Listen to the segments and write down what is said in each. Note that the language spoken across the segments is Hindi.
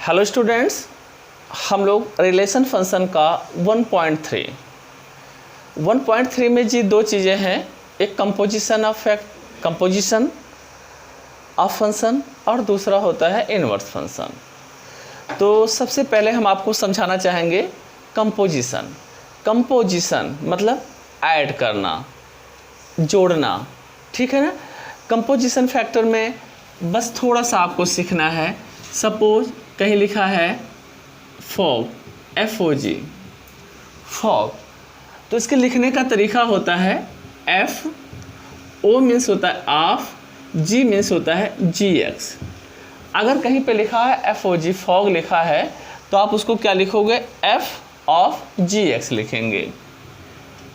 हेलो स्टूडेंट्स, हम लोग रिलेशन फंक्शन का 1.3 में जी दो चीज़ें हैं, एक कंपोजिशन ऑफ फंक्शन और दूसरा होता है इनवर्स फंक्शन। तो सबसे पहले हम आपको समझाना चाहेंगे कंपोजिशन मतलब ऐड करना, जोड़ना, ठीक है ना। कंपोजिशन फैक्टर में बस थोड़ा सा आपको सीखना है। सपोज कहीं लिखा है फॉग, FOG, फॉग, तो इसके लिखने का तरीका होता है F, O मीन्स होता है ऑफ, G मीन्स होता है GX। अगर कहीं पे लिखा है FOG, फॉग लिखा है, तो आप उसको क्या लिखोगे? F ऑफ GX लिखेंगे,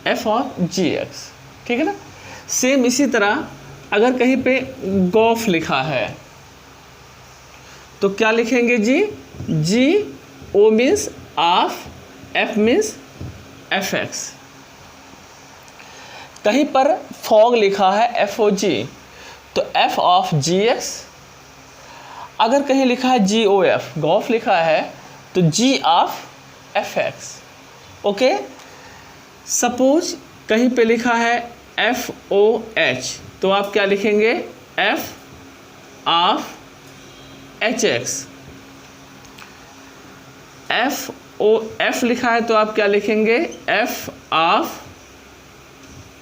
F ऑफ GX, ठीक है ना। सेम इसी तरह अगर कहीं पे गॉफ लिखा है तो क्या लिखेंगे जी? G, O means of, F means FX। कहीं पर फॉग लिखा है FOG तो F ऑफ GX। अगर कहीं लिखा है GOF, गॉफ लिखा है, तो G of FX। Okay, suppose कहीं पे लिखा है FOH तो आप क्या लिखेंगे? F of HX। FOF लिखा है तो आप क्या लिखेंगे? F of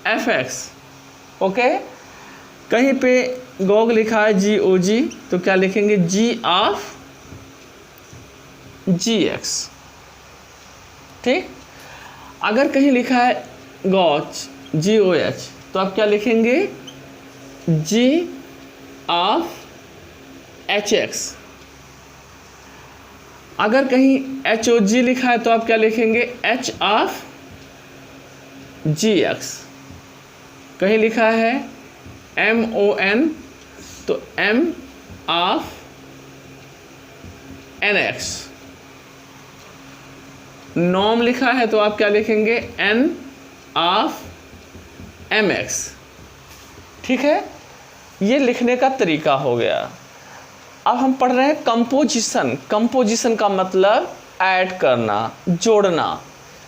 FX। ओके, कहीं पे गॉग लिखा है GOG तो क्या लिखेंगे? G ऑफ GX, ठीक। अगर कहीं लिखा है गॉच, GOH, तो आप क्या लिखेंगे? G of HX। अगर कहीं HOG लिखा है तो आप क्या लिखेंगे? H of GX। कहीं लिखा है MON तो M ऑफ NX। नॉम लिखा है तो आप क्या लिखेंगे? N ऑफ MX, ठीक है। ये लिखने का तरीका हो गया। अब हम पढ़ रहे हैं कंपोजिशन का मतलब ऐड करना, जोड़ना।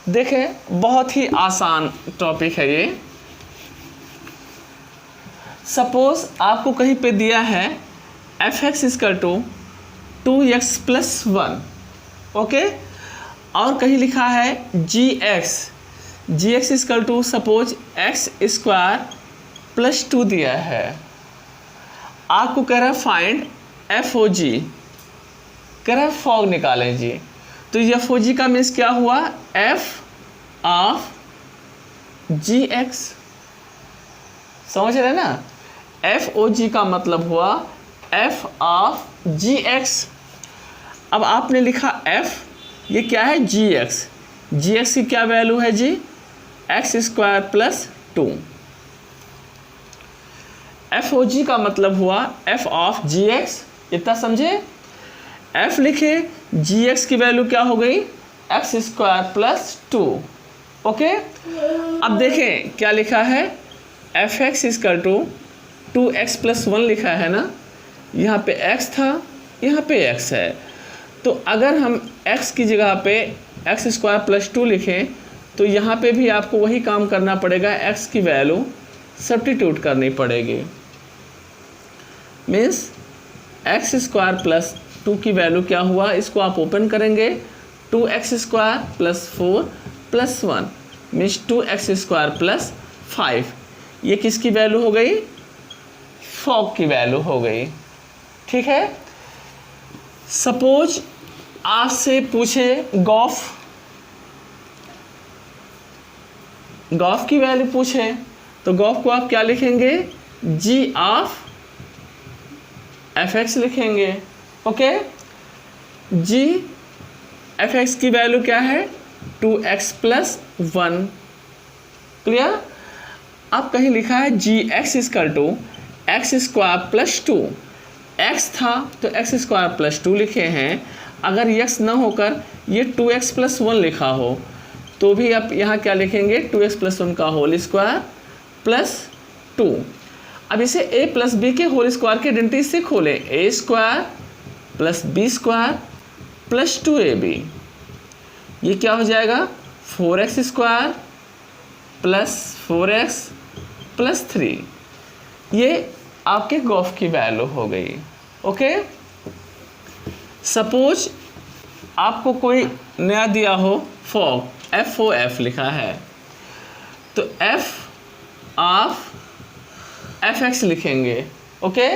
देखें, बहुत ही आसान टॉपिक है ये। सपोज आपको कहीं पे दिया है fx equal to 2x plus 1, okay, और कहीं लिखा है gx equal to suppose x square plus 2 दिया है। आपको कह रहा है फाइंड FOG, कह रहा है फॉग निकालें जी। तो ये FOG का मीन्स क्या हुआ? F ऑफ GX, समझ रहे ना। FOG का मतलब हुआ F ऑफ GX। अब आपने लिखा F, ये क्या है? GX की क्या वैल्यू है जी? x square plus 2। FOG का मतलब हुआ F ऑफ GX, इतना समझे। F लिखे, GX की वैल्यू क्या हो गई? x square plus 2। ओके, अब देखें क्या लिखा है? fx equal to 2x plus 1 लिखा है ना। यहाँ पे x था, यहाँ पे x है, तो अगर हम x की जगह पे x स्क्वायर प्लस 2 लिखें तो यहाँ पे भी आपको वही काम करना पड़ेगा, x की वैल्यू सब्स्टिट्यूट करनी पड़ेगी। मीन्स x स्क्वायर प्लस 2 की वैल्यू क्या हुआ? इसको आप ओपन करेंगे, 2x square plus 4 plus 1 means 2x square plus 5। ये किसकी वैल्यू हो गई? फॉग की वैल्यू हो गई, ठीक है। सपोज आपसे पूछे गॉफ की वैल्यू पूछे, तो गॉफ को आप क्या लिखेंगे? G ऑफ FX लिखेंगे, ओके। G FX की वैल्यू क्या है? 2x plus 1, clear. अब कहीं लिखा है GX equal to x square plus 2। x था तो x स्क्वायर प्लस 2 लिखे हैं। अगर x ना होकर ये 2x प्लस 1 लिखा हो तो भी आप यहाँ क्या लिखेंगे? 2x प्लस 1 का होल स्क्वायर प्लस 2। अब इसे a प्लस बी के होल स्क्वायर के आइडेंटिटी से खोलें, a square plus B square plus 2ab, ये क्या हो जाएगा 4x square plus 4x plus 3, ये आपके गॉफ की वैल्यू हो गई। ओके, सपोज आपको कोई नया दिया हो फॉग, FOF लिखा है, तो f ऑफ fx लिखेंगे। ओके,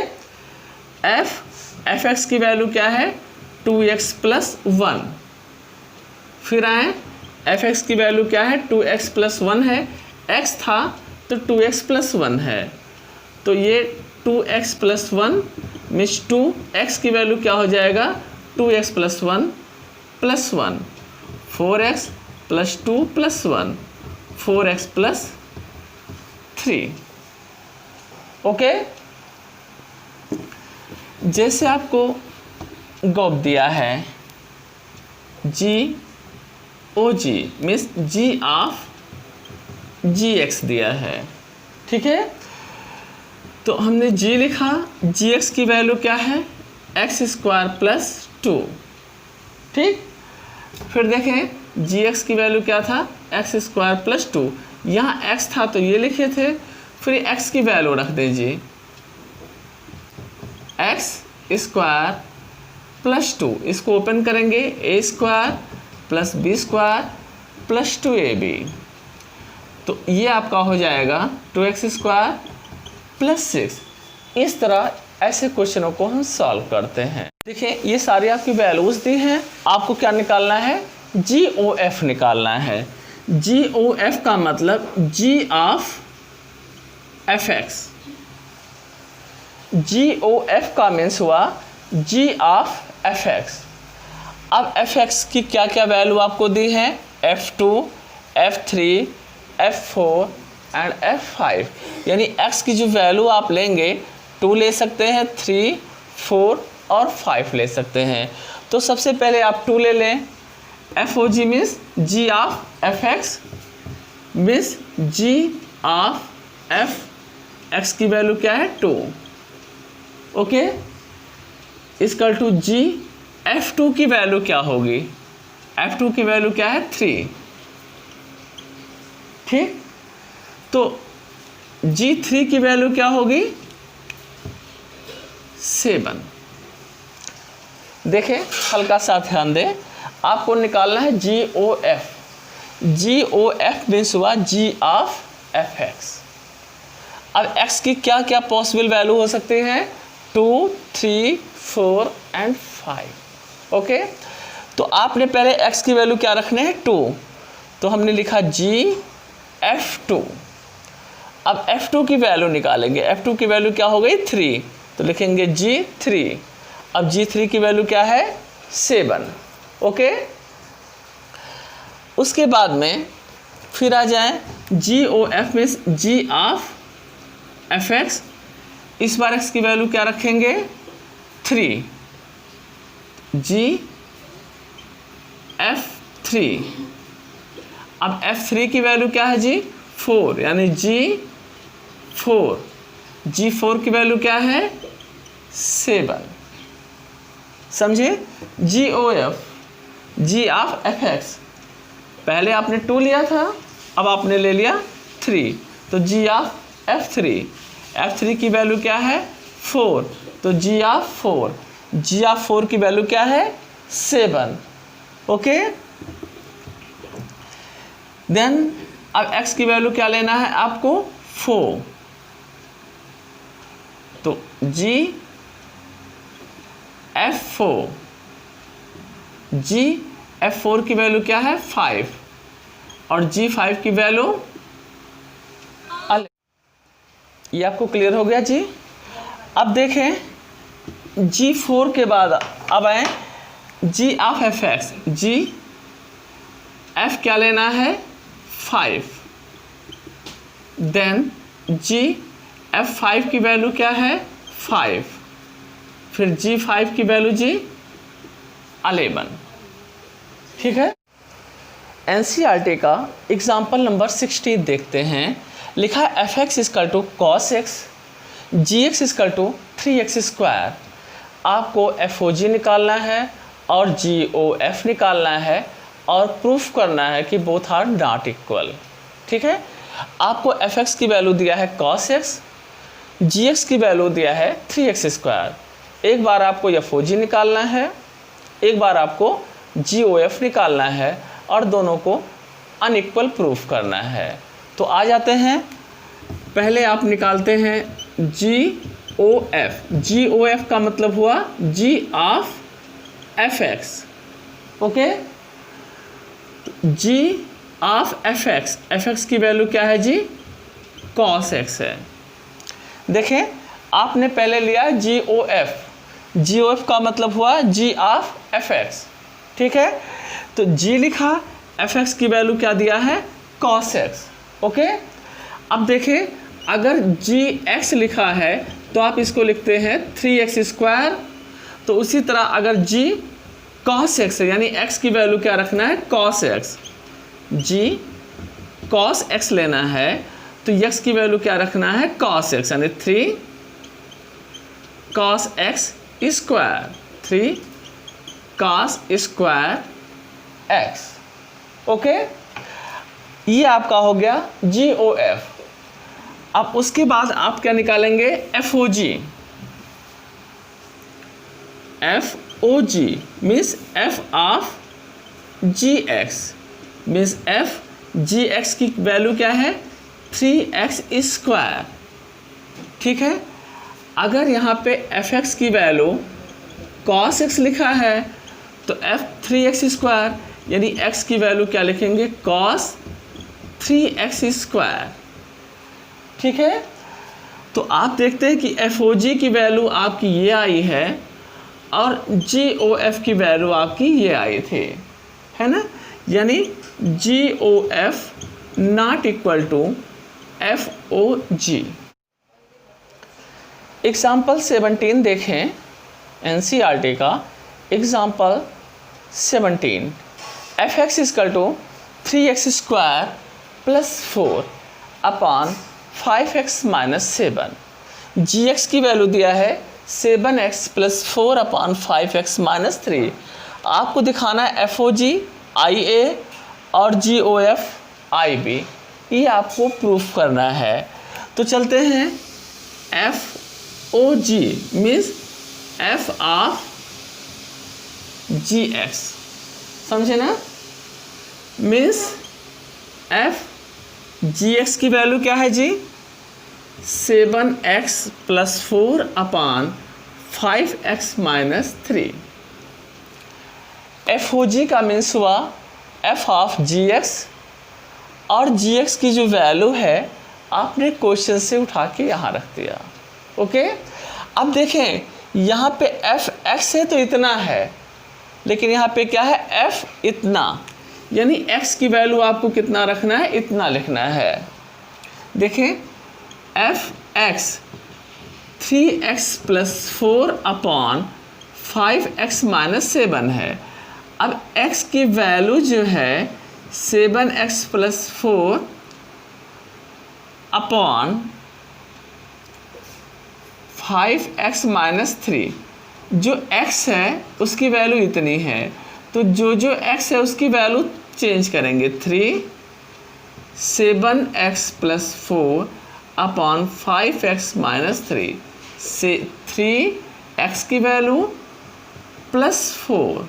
fx की वैल्यू क्या है 2x प्लस 1, फिर आए fx की वैल्यू क्या है 2x प्लस 1 है, x था तो 2x प्लस 1 है, तो ये 2x प्लस 1 मीन्स 2x की वैल्यू क्या हो जाएगा 2x plus 1 plus 1, 4x plus 2 plus 1, 4x plus 3। Okay, जैसे आपको गॉफ दिया है GOG means G of GX दिया है, ठीक है, तो हमने G लिखा, GX की वैल्यू क्या है x स्क्वायर प्लस 2, ठीक, फिर देखें GX की वैल्यू क्या था x स्क्वायर प्लस 2, यहाँ x था तो ये लिखे थे, फिर x की वैल्यू रख दीजिए x स्क्वायर प्लस 2, इसको ओपन करेंगे a square plus b square plus 2ab, तो ये आपका हो जाएगा 2x स्क्वायर प्लस 6। इस तरह ऐसे क्वेश्चनों को हम सॉल्व करते हैं। देखिए ये सारी आपकी वैल्यूज दी हैं, आपको क्या निकालना है GOF निकालना है। GOF का मतलब G ऑफ fx, GOF का मीन्स हुआ G ऑफ fx। अब fx की क्या क्या वैल्यू आपको दी है f2, f3, f4 and f5, यानी x की जो वैल्यू आप लेंगे 2 ले सकते हैं, 3, 4 और 5 ले सकते हैं। तो सबसे पहले आप 2 ले लें, FOG means G of fx means G of fx की वैल्यू क्या है 2। Okay, is equal to G f2 की वैल्यू क्या होगी, f2 की वैल्यू क्या है 3, ठीक, तो G3 की वैल्यू क्या होगी 7। देखें हल्का सा ध्यान दें, आपको निकालना है GOF, GOF मीन्स हुआ G ऑफ fx। अब x की क्या क्या पॉसिबल वैल्यू हो सकते हैं 2, 3, 4 एंड 5। ओके, तो आपने पहले x की वैल्यू क्या रखने हैं 2, तो हमने लिखा G f2। अब f2 की वैल्यू निकालेंगे, f2 की वैल्यू क्या हो गई 3, तो लिखेंगे G3। अब G3 की वैल्यू क्या है 7। ओके, उसके बाद में फिर आ जाए GOF means G of fx, इस बार x की वैल्यू क्या रखेंगे 3, G f3। अब f3 की वैल्यू क्या है जी 4, यानी G4, G4 की वैल्यू क्या है 7। समझे, GOF G ऑफ fx, पहले आपने 2 लिया था, अब आपने ले लिया 3, तो G ऑफ f3, f3 की वैल्यू क्या है 4, तो G ऑफ 4, G ऑफ 4 की वैल्यू क्या है 7। ओके, देन अब x की वैल्यू क्या लेना है आपको 4, तो G f4, G f4 की वैल्यू क्या है 5 और G5 की वैल्यू, ये आपको क्लियर हो गया जी। अब देखें G4 के बाद अब आए G of fx, G f क्या लेना है 5, देन G f5 की वैल्यू क्या है 5, फिर G5 की वैल्यू जी 11। ठीक है, NCERT का एग्जाम्पल नंबर 16 देखते हैं। लिखा है fx equal to cos x, gx equal to 3x square. आपको FOG निकालना है और GOF निकालना है और प्रूफ करना है कि बोथ आर नॉट इक्वल। ठीक है, आपको fx की वैल्यू दिया है cos x, gx की वैल्यू दिया है 3x²। एक बार आपको FOG निकालना है, एक बार आपको GOF निकालना है और दोनों को अनइक्वल प्रूफ करना है। तो आ जाते हैं, पहले आप निकालते हैं GOF। GOF का मतलब हुआ G of fx। Okay, G of fx, fx की वैल्यू क्या है जी, cos x है। देखें, आपने पहले लिया GOF, GOF का मतलब हुआ G ऑफ fx। ठीक है, तो G लिखा, fx की वैल्यू क्या दिया है, cos x। ओके, अब देखें, अगर gx लिखा है तो आप इसको लिखते हैं 3x²। तो उसी तरह अगर g cos x है, यानी x की वैल्यू क्या रखना है, cos x, g cos x लेना है तो x की वैल्यू क्या रखना है, cos x, यानी 3 cos x², 3 cos square x। Okay, ये आपका हो गया GOF। अब उसके बाद आप क्या निकालेंगे, FOG। FOG means f of gx, means f gx की वैल्यू क्या है, 3x²। ठीक है, अगर यहाँ पे fx की वैल्यू cos x लिखा है तो f 3x², यानी x की वैल्यू क्या लिखेंगे, cos 3x²। ठीक है, तो आप देखते हैं कि FOG की वैल्यू आपकी ये आई है और GOF की वैल्यू आपकी ये आई थी, है ना, यानी GOF not equal to FOG। Example 17 देखें, NCERT का example 17। fx equal to 3x² plus 4 upon 5x minus 7। gx की वैल्यू दिया है 7x plus 4 upon 5x minus 3। आपको दिखाना है FOG IA और GOF IB, ये आपको प्रूफ करना है। तो चलते हैं, FOG means f of gx, समझे ना, मीन्स f gx की वैल्यू क्या है जी, 7x plus 4 upon 5x minus 3। FOG का मीन्स हुआ f ऑफ gx, और gx की जो वैल्यू है आपने क्वेश्चन से उठा के यहाँ रख दिया। ओके, अब देखें, यहाँ पे fx है तो इतना है, लेकिन यहाँ पे क्या है, f इतना, यानी x की वैल्यू आपको कितना रखना है, इतना लिखना है। देखें, fx 3x plus 4 upon 5x minus 7 है। अब x की वैल्यू जो है 7x plus 4 upon 5x minus 3, जो x है उसकी वैल्यू इतनी है, तो जो x है उसकी वैल्यू चेंज करेंगे, 3 7x plus 4 upon 5x minus 3 से 3x की वैल्यू प्लस 4,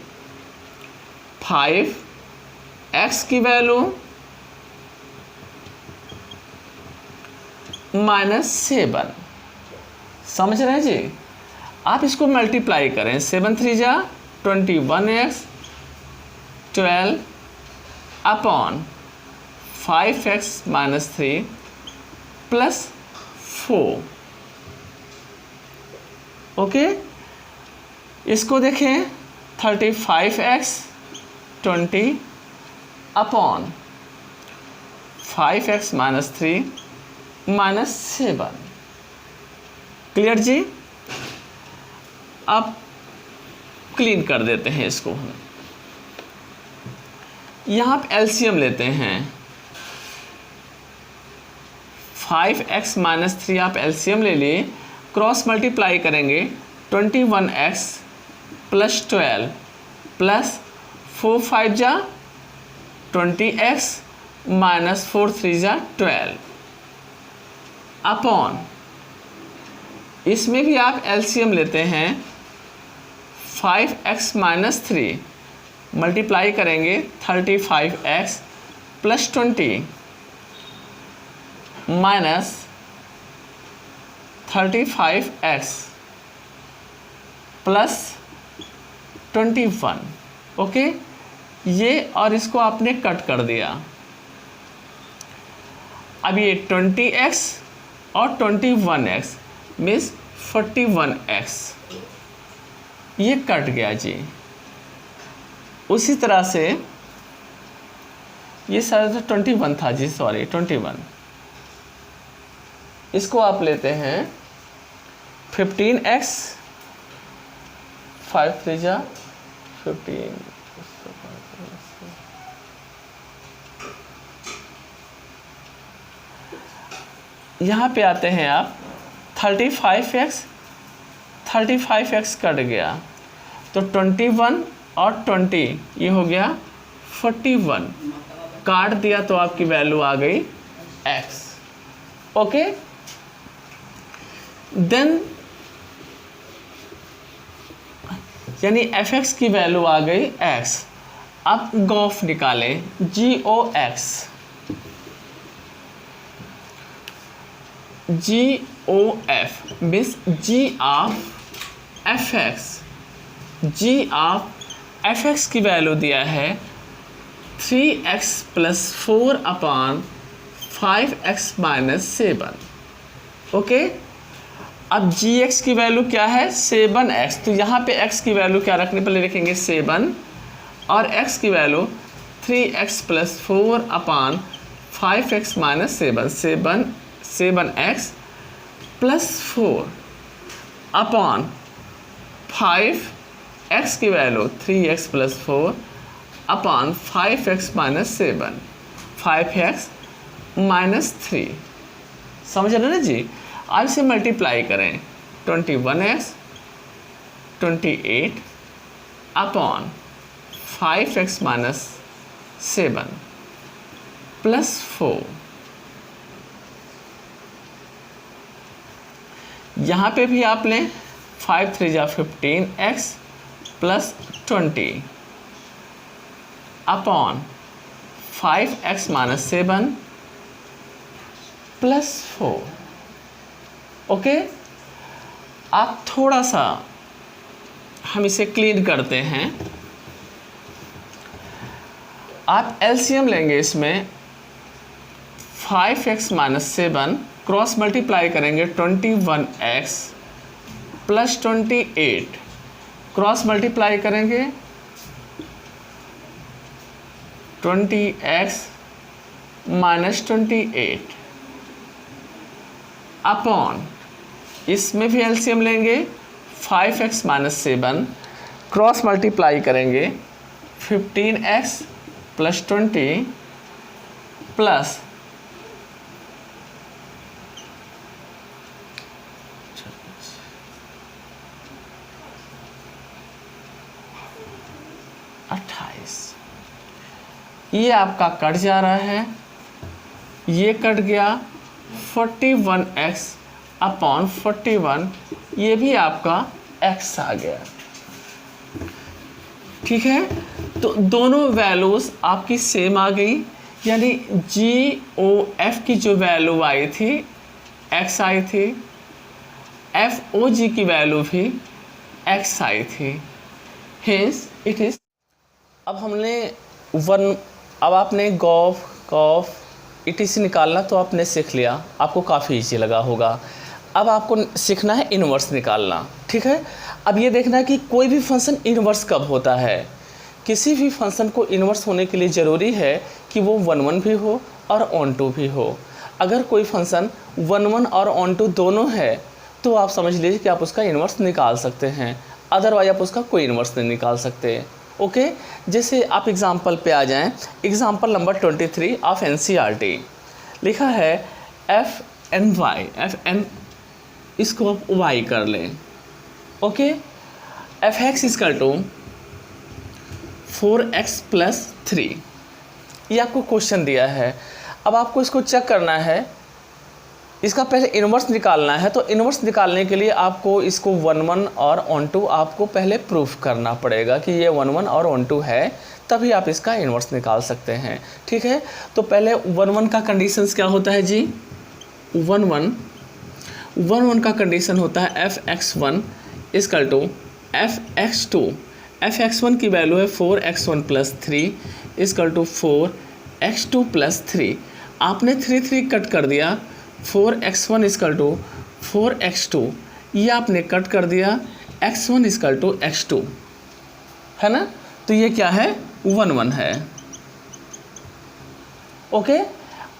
5x की वैल्यू माइनस 7। समझ रहे हैं जी, आप इसको मल्टीप्लाई करें, 7 3 जा 21x 12 upon 5x minus 3 plus 4। Okay, इसको देखें, 35x 20 upon 5x minus 3 minus 7। Clear जी, अब क्लीन कर देते हैं इसको हम। यहाँ आप एलसीएम लेते हैं, 5x माइनस 3 आप एलसीएम ले लिए, क्रॉस मल्टीप्लाई करेंगे, 21x प्लस 12 प्लस 4 5 जा 20x माइनस 4 3 जा 12 अपॉन, इसमें भी आप एलसीएम लेते हैं 5x माइनस 3 मल्टीप्लाई करेंगे 35x plus 20 minus 35x plus 21। Okay, ये और इसको आपने कट कर दिया। अब ये 20x और 21x मीन्स 41x ये कट गया जी। उसी तरह से ये शायद 21 था जी, सॉरी 21, इसको आप लेते हैं 15x 5 3 जा 15, यहाँ पे आते हैं आप 35x कट गया तो 21 और 20 ये हो गया 41, काट दिया तो आपकी वैल्यू आ गई x। ओके, देन यानी fx की वैल्यू आ गई x। अब गॉफ निकालें, GOF means G of fx की वैल्यू दिया है 3x plus 4 upon 5x minus 7। Okay, अब gx की वैल्यू क्या है 7x, तो यहाँ पे x की वैल्यू क्या रखने, पहले रखेंगे 7 और x की value 3x plus 4 upon 5x minus 7x plus 4 upon 5x की value 3x plus 4 upon 5x minus 7, 5x minus 3। समझ रहे ना जी। अब इसे मल्टीप्लाई करें 21x 28 upon 5x minus 7 plus 4। यहाँ पे भी आप लें 5 3 जा 15x plus 20 upon 5x minus 7 plus 4। Okay, आप थोड़ा सा हम इसे क्लीन करते हैं। आप एलसीएम लेंगे इसमें 5x माइनस 7 क्रॉस मल्टीप्लाई करेंगे 21x प्लस 28 क्रॉस मल्टीप्लाई करेंगे 20x माइनस 28 अपॉन, इसमें भी एलसीएम लेंगे 5x माइनस 7 क्रॉस मल्टीप्लाई करेंगे 15x प्लस 20 प्लस 28। ये आपका कट जा रहा है, ये कट गया 41x अपॉन 41, ये भी आपका x आ गया। ठीक है, तो दोनों वैल्यूज़ आपकी सेम आ गई, यानी GOF की जो वैल्यू आई थी x आई थी, FOG की वैल्यू भी x आई थी। Hence it is. अब हमने अब आपने गॉफ कॉफ ETC निकालना तो आपने सीख लिया, आपको काफ़ी ईजी लगा होगा। अब आपको सीखना है इन्वर्स निकालना। ठीक है, अब ये देखना है कि कोई भी फंक्शन इन्वर्स कब होता है। किसी भी फंक्शन को इन्वर्स होने के लिए ज़रूरी है कि वो 1 भी हो और ऑन टू भी हो। अगर कोई फंक्शन 1 और ऑन टू दोनों है तो आप समझ लीजिए कि आप उसका इन्वर्स निकाल सकते हैं, अदरवाइज आप उसका कोई इन्वर्स नहीं निकाल सकते। ओके, जैसे आप एग्ज़ाम्पल पे आ जाएं, एग्ज़ाम्पल नंबर 23 ऑफ NCERT लिखा है FN इसको आप y कर लें। Okay, fx equal to 4x plus 3, ये आपको क्वेश्चन दिया है। अब आपको इसको चेक करना है, इसका पहले इन्वर्स निकालना है। तो इन्वर्स निकालने के लिए आपको इसको 1 1 और ऑन टू आपको पहले प्रूफ करना पड़ेगा कि ये 1 1 और ऑन टू है, तभी आप इसका इन्वर्स निकाल सकते हैं। ठीक है, तो पहले 1 1 का कंडीशंस क्या होता है जी? 1 1 का कंडीशन होता है fx1 equal to fx2। fx1 की वैल्यू है 4x1 plus 3 equal to 4x2 plus 3। आपने 3 कट कर दिया, 4x1 इक्वल टू 4x2, ये आपने कट कर दिया, x1 इक्वल टू x2, है ना? तो ये क्या है? 1 1 है। ओके,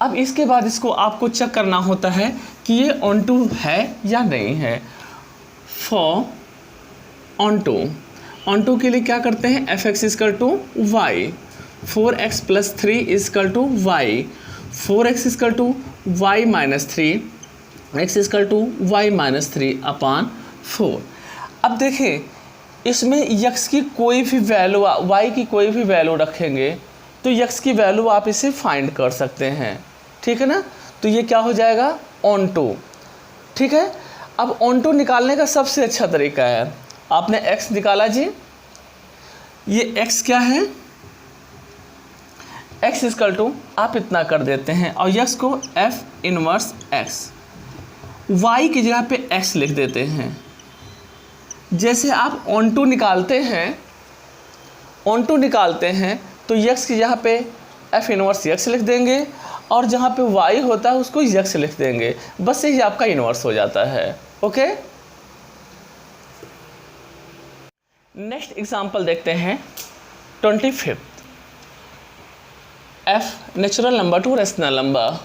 अब इसके बाद इसको आपको चेक करना होता है कि ये ऑन टू है या नहीं है। फॉर ऑन टू के लिए क्या करते हैं? fx equal to y, 4x plus 3 equal to y, 4x equal to y minus 3, x equal to y minus 3 upon 4। अब देखें, इसमें x की कोई भी वैल्यू, y की कोई भी वैल्यू रखेंगे तो x की वैल्यू आप इसे फाइंड कर सकते हैं। ठीक है ना? तो ये क्या हो जाएगा? Onto. ठीक है, अब ऑन टू निकालने का सबसे अच्छा तरीका है, आपने x निकाला जी, ये x क्या है? x इक्वल टू आप इतना कर देते हैं और x को f इनवर्स x, y की जगह पे x लिख देते हैं। जैसे आप ऑन टू निकालते हैं तो x की जगह पे f इनवर्स x लिख देंगे और जहाँ पे y होता है उसको x लिख देंगे, बस यही आपका इनवर्स हो जाता है। ओके, नेक्स्ट एग्जांपल देखते हैं 25। f natural number to rational number,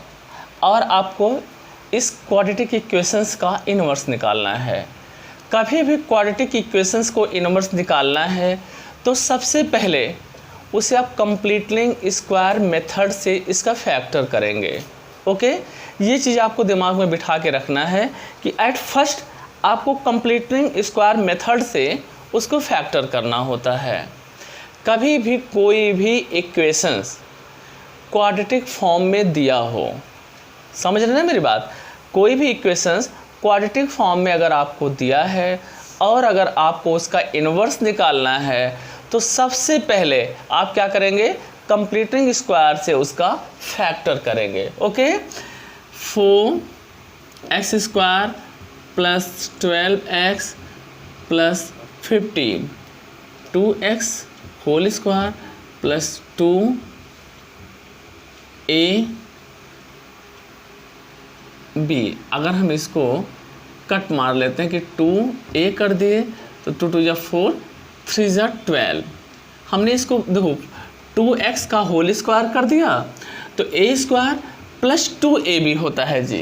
और आपको इस क्वाड्रेटिक इक्वेशंस का इन्वर्स निकालना है। कभी भी क्वाड्रेटिक इक्वेशंस को इन्वर्स निकालना है तो सबसे पहले उसे आप कंप्लीटिंग स्क्वायर मेथड से इसका फैक्टर करेंगे। ओके, ये चीज़ आपको दिमाग में बिठा के रखना है कि एट फर्स्ट आपको कंप्लीटिंग स्क्वायर मेथड से उसको फैक्टर करना होता है। कभी भी कोई भी इक्वेशंस क्वाड्रेटिक फॉर्म में दिया हो, समझ रहे हैं मेरी बात? कोई भी इक्वेशंस क्वाड्रेटिक फॉर्म में अगर आपको दिया है और अगर आपको उसका इन्वर्स निकालना है तो सबसे पहले आप क्या करेंगे? कंप्लीटिंग स्क्वायर से उसका फैक्टर करेंगे। Okay, 4x square plus 12x plus 15, 2x whole square plus 2a b। अगर हम इसको कट मार लेते हैं कि 2a कर दिए तो 2 2 जा 4, 3 जा 12। हमने इसको देखो 2x का होल स्क्वायर कर दिया तो a स्क्वायर प्लस 2ab होता है जी।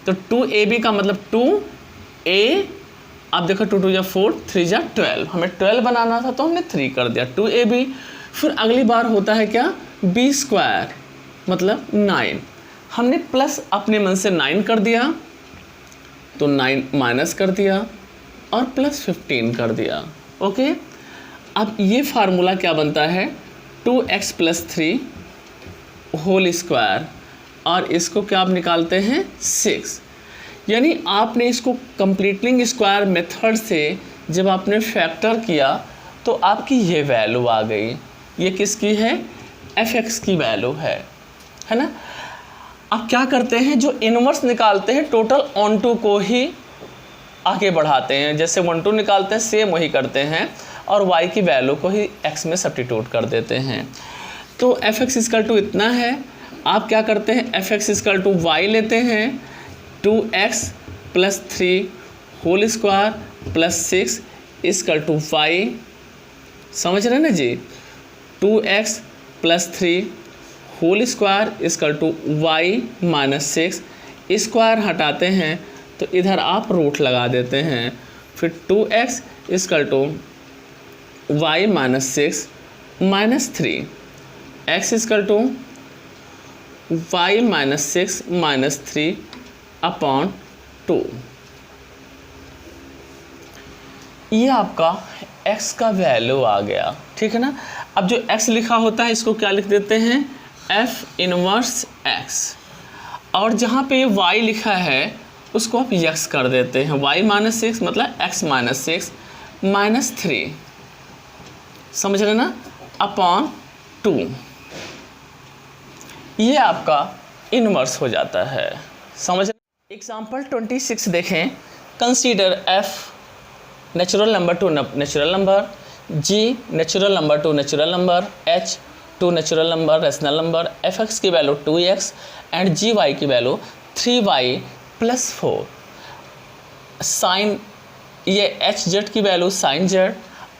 तो 2ab का मतलब 2a, अब देखो 2 2 जा 4, 3 जा 12, हमें 12 बनाना था तो हमने 3 कर दिया 2ab। फिर अगली बार होता है क्या? b स्क्वायर मतलब 9, हमने प्लस अपने मन से 9 कर दिया तो 9 माइनस कर दिया और प्लस 15 कर दिया। ओके, अब ये फार्मूला क्या बनता है? 2x प्लस 3 होल स्क्वायर, और इसको क्या आप निकालते हैं? 6। यानी आपने इसको कंप्लीटिंग स्क्वायर मेथड से जब आपने फैक्टर किया तो आपकी ये वैल्यू आ गई। ये किसकी है? fx की वैल्यू है ना? अब क्या करते हैं? जो इन्वर्स निकालते हैं टोटल ऑन टू को ही आगे बढ़ाते हैं। जैसे 1 2 निकालते हैं सेम वही करते हैं और y की वैल्यू को ही x में सब्स्टिट्यूट कर देते हैं। तो fx इक्वल टू इतना है, आप क्या करते हैं? fx इक्वल टू y लेते हैं, 2x plus 3 whole square plus 6 equal to y। समझ रहे हैं ना जी? 2x plus 3 whole square equal to y minus 6, square हटाते हैं तो इधर आप रूट लगा देते हैं। फिर 2x equal to y minus 6 minus 3, x equal to y minus 6 minus 3 upon 2। ये आपका x का वैल्यू आ गया। ठीक है ना? अब जो x लिखा होता है इसको क्या लिख देते हैं, f इनवर्स x, और जहाँ पे y लिखा है उसको आप x कर देते हैं, y माइनस 6 मतलब x माइनस 6 माइनस 3, समझ रहे ना, अपॉन 2, ये आपका इनवर्स हो जाता है, समझ रहे। एग्जाम्पल 26 देखें, consider f natural number to natural number, g natural number to natural number, h to natural number rational number, fx की वैल्यू 2x एंड gy की वैल्यू 3y प्लस 4। साइन ये hz की वैल्यू साइन z,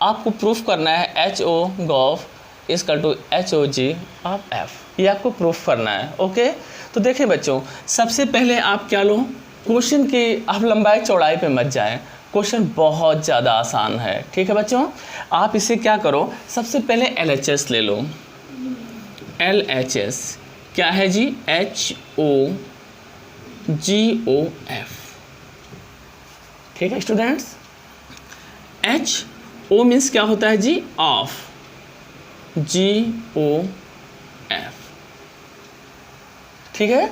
आपको प्रूफ करना है ho गॉफ इसका टू HOG ऑफ f, ये आपको प्रूफ करना है। ओके, तो देखें बच्चों, सबसे पहले आप क्या लो, क्वेश्चन की आप लंबाई चौड़ाई पे मत जाएं, क्वेश्चन बहुत ज़्यादा आसान है, ठीक है बच्चों। आप इसे क्या करो, सबसे पहले LHS ले लो। LHS क्या है जी, HOGOF, ठीक है स्टूडेंट्स। HO मीन्स क्या होता है जी, ऑफ, GOF, ठीक है।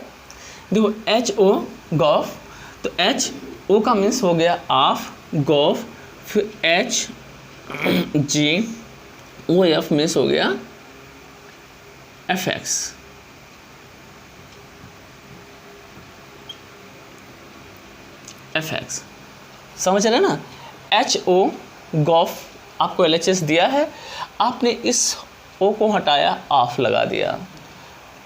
देखो HO गॉफ, तो HO का मीन्स हो गया ऑफ, गॉफ, फिर HGOF मीन्स हो गया FX, समझ रहे ना। HO गॉफ आपको LHS दिया है, आपने इस O को हटाया, ऑफ लगा दिया,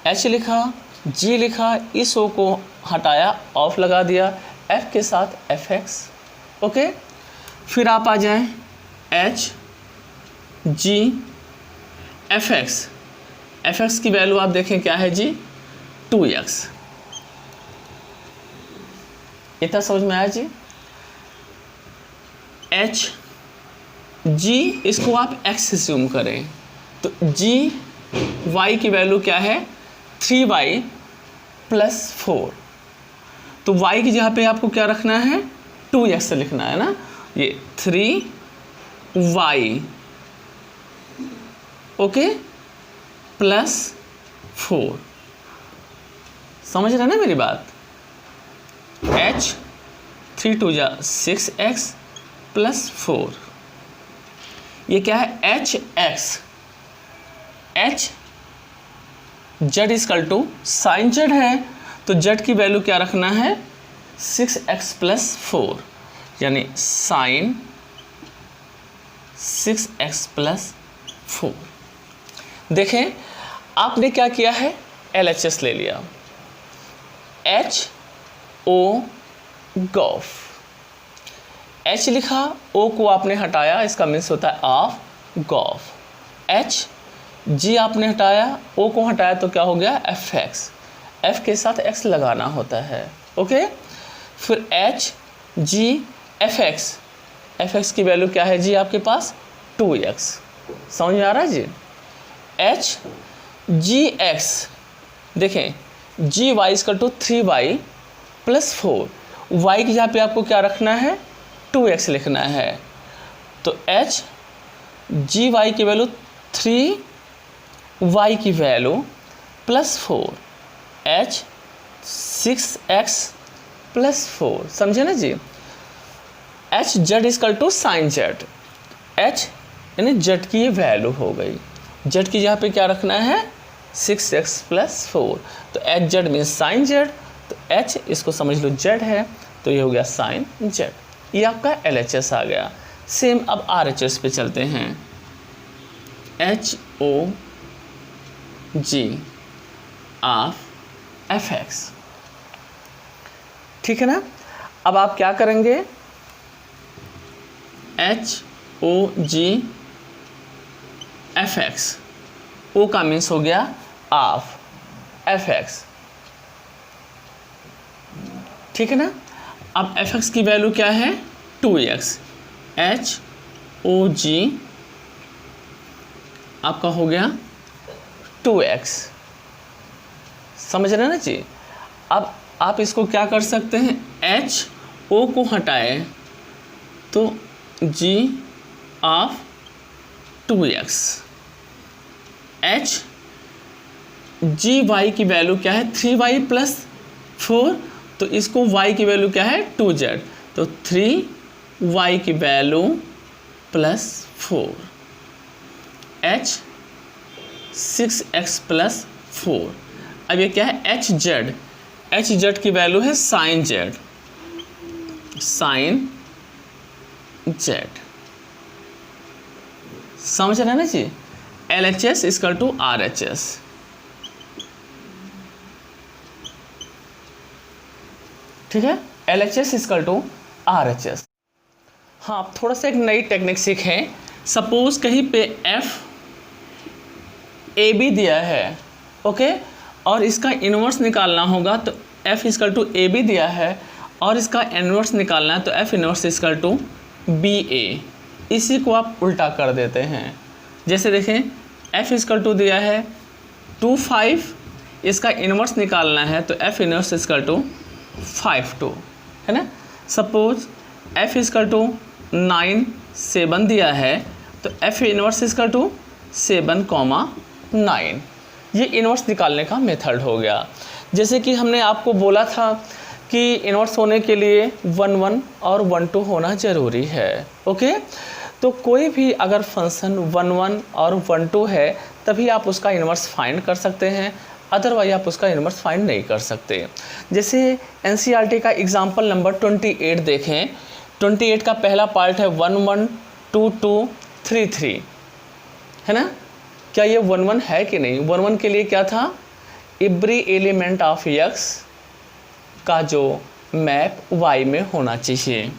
H लिखा, G लिखा, इस O को हटाया, ऑफ लगा दिया, F के साथ FX। ओके, फिर आप आ जाएं FX की वैल्यू आप देखें क्या है जी, 2x, इतना समझ में आया जी। G इसको आप x से ज़ूम करें, तो y की वैल्यू क्या है, 3y प्लस 4, तो y की जगह पे आपको क्या रखना है, 2x से लिखना है ना, ये 3y ओके प्लस 4, समझ रहे ना मेरी बात। h 3 2 जा 6x प्लस 4, ये क्या है, HX, H Z is equal to sine Z है, तो Z की वैल्यू क्या रखना है, 6x प्लस 4, यानी साइन 6x प्लस 4। देखें आपने क्या किया है, LHS ले लिया, HO गॉफ, H लिखा, O को आपने हटाया, इसका मीन्स होता है ऑफ, गॉफ, G आपने हटाया, O को हटाया तो क्या हो गया, FX, F के साथ X लगाना होता है। ओके, फिर FX की वैल्यू क्या है जी आपके पास, 2x, समझ में आ रहा है जी। GX देखें, GY is equal to 3y plus 4, y की जहाँ पे आपको क्या रखना है, 2x लिखना है, तो GY की वैल्यू 3y की वैल्यू प्लस 4, 6x प्लस 4, समझे ना जी। HZ is equal to sine Z, H यानी Z की ये वैल्यू हो गई, Z की जगह पे क्या रखना है, 6x प्लस 4, तो HZ मीन्स साइन Z, तो H इसको समझ लो Z है, तो ये हो गया साइन Z, ये आपका LHS आ गया। सेम अब RHS पे चलते हैं, HOG ऑफ FX, ठीक है ना। अब आप क्या करेंगे, HOG FX, O का मीन्स हो गया ऑफ FX, ठीक है ना। अब FX की वैल्यू क्या है, 2x, HOG आपका हो गया 2x, समझ रहे ना जी। अब आप इसको क्या कर सकते हैं, HO को हटाए तो G of 2x, H G Y की वैल्यू क्या है 3y प्लस 4, तो इसको y की वैल्यू क्या है 2z, तो 3y की value plus 4, h 6x plus 4। अब ये क्या है एच जेड की वैल्यू है साइन जेड, समझ रहे हैं ना जी। LHS equal to RHS। ठीक है, LHS इक्वल टू RHS। हाँ, आप थोड़ा सा एक नई टेक्निक सीखें। सपोज कहीं पे एफ ए बी दिया है, ओके, और इसका इन्वर्स निकालना होगा, तो F equal to A B दिया है और इसका इन्वर्स निकालना है, तो F inverse equal to B A. इसी को आप उल्टा कर देते हैं। जैसे देखें, एफ इक्वल टू दिया है 2 5, इसका इन्वर्स निकालना है, तो एफ इन्वर्स इक्वल टू 5 2, है ना। सपोज एफ इक्वल टू 9 7 दिया है, तो एफ इन्वर्स इक्वल टू 7 9। ये इन्वर्स निकालने का मेथड हो गया। जैसे कि हमने आपको बोला था कि इन्वर्स होने के लिए 1 1 और 1 2 होना ज़रूरी है, ओके। तो कोई भी अगर फंक्शन 1 1 और 1 2 है तभी आप उसका इन्वर्स फाइंड कर सकते हैं, अदरवाइज आप उसका इन्वर्स फाइंड नहीं कर सकते। जैसे NCERT का एग्जाम्पल नंबर 28 देखें। 28 का पहला पार्ट है 1 1 2 2 3 3, है ना। क्या ये 1 1 है कि नहीं? 1 1 के लिए क्या था, एवरी एलिमेंट ऑफ x का जो मैप y में होना चाहिए।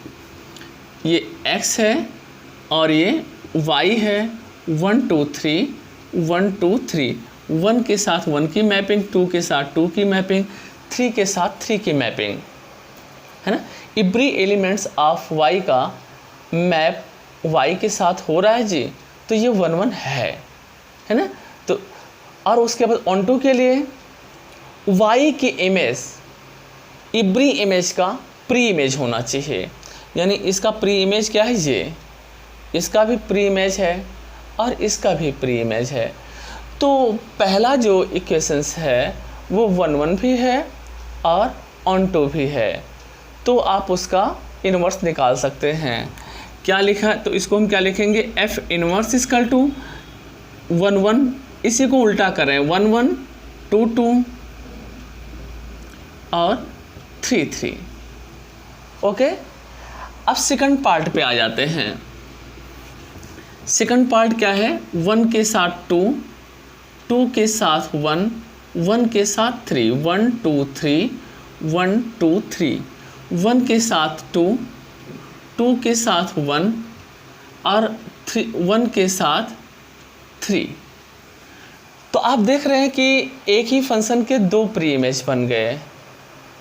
ये x है और ये y है। 1 2 3 1 2 3, 1 के साथ 1 की मैपिंग, 2 के साथ 2 की मैपिंग, 3 के साथ 3 की मैपिंग, है ना। एवरी एलिमेंट्स ऑफ y का मैप y के साथ हो रहा है जी, तो ये 1 1 है ना। तो और उसके बाद ऑन टू के लिए y की इमेज एवरी इमेज का प्री इमेज होना चाहिए, यानी इसका प्री इमेज क्या है, ये इसका भी प्री इमेज है और इसका भी प्री इमेज है। तो पहला जो इक्वेशंस है वो 1 1 भी है और ऑन टू भी है, तो आप उसका इन्वर्स निकाल सकते हैं। क्या लिखा, तो इसको हम क्या लिखेंगे, एफ इन्वर्स इक्वल टू 1 1, इसी को उल्टा करें 1 1 2 2 और 3 3, ओके। अब सेकंड पार्ट पे आ जाते हैं। सेकंड पार्ट क्या है, 1 के साथ 2, 2 के साथ 1, 1 के साथ 3, 1 2 3 1 2 3, 1 के साथ 2, 2 के साथ 1 और 1 के साथ 3। तो आप देख रहे हैं कि एक ही फंक्शन के दो प्री इमेज बन गए।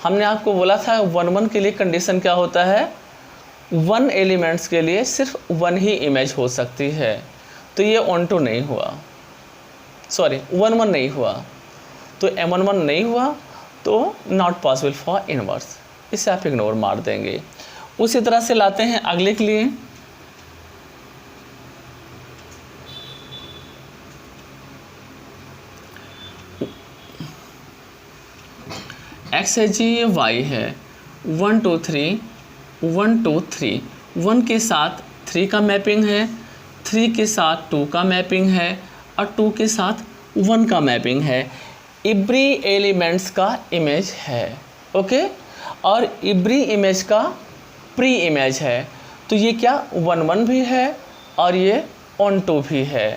हमने आपको बोला था 1 1 के लिए कंडीशन क्या होता है, 1 एलिमेंट्स के लिए सिर्फ 1 ही इमेज हो सकती है, तो ये ऑन टू नहीं हुआ, सॉरी 1 1 नहीं हुआ, तो M1 1 नहीं हुआ, तो नॉट पॉसिबल फॉर इनवर्स, इसे आप इग्नोर मार देंगे। उसी तरह से लाते हैं अगले के लिए। x है जी, ये y है। 1 2 3 1 2 3, 1 के साथ 3 का मैपिंग है, 3 के साथ 2 का मैपिंग है और 2 के साथ 1 का मैपिंग है। एवरी एलिमेंट्स का इमेज है, ओके, और एवरी इमेज का प्री इमेज है। तो ये क्या 1 1 भी है और ये ऑन टू भी है,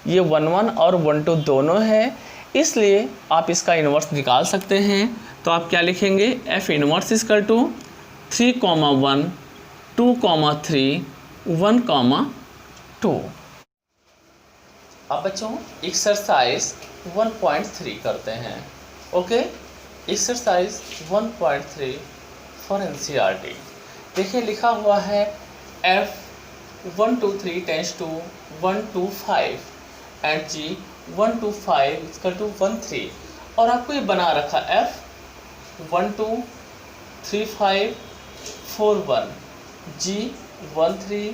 ये 1 1 और 1 2 दोनों है, इसलिए आप इसका इन्वर्स निकाल सकते हैं। तो आप क्या लिखेंगे, एफ इन्वर्स इक्वल टू 3 1 2 3 1 2। अब बच्चों एक्सरसाइज 1.3 करते हैं, ओके। Exercise 1.3 for NCERT। देखिए लिखा हुआ है F 1 2 3 tends to 1 2 5 and G 1 2 5 equal to 1 3, और आपको ये बना रखा F 1 2 3 5 4 1, G 1 3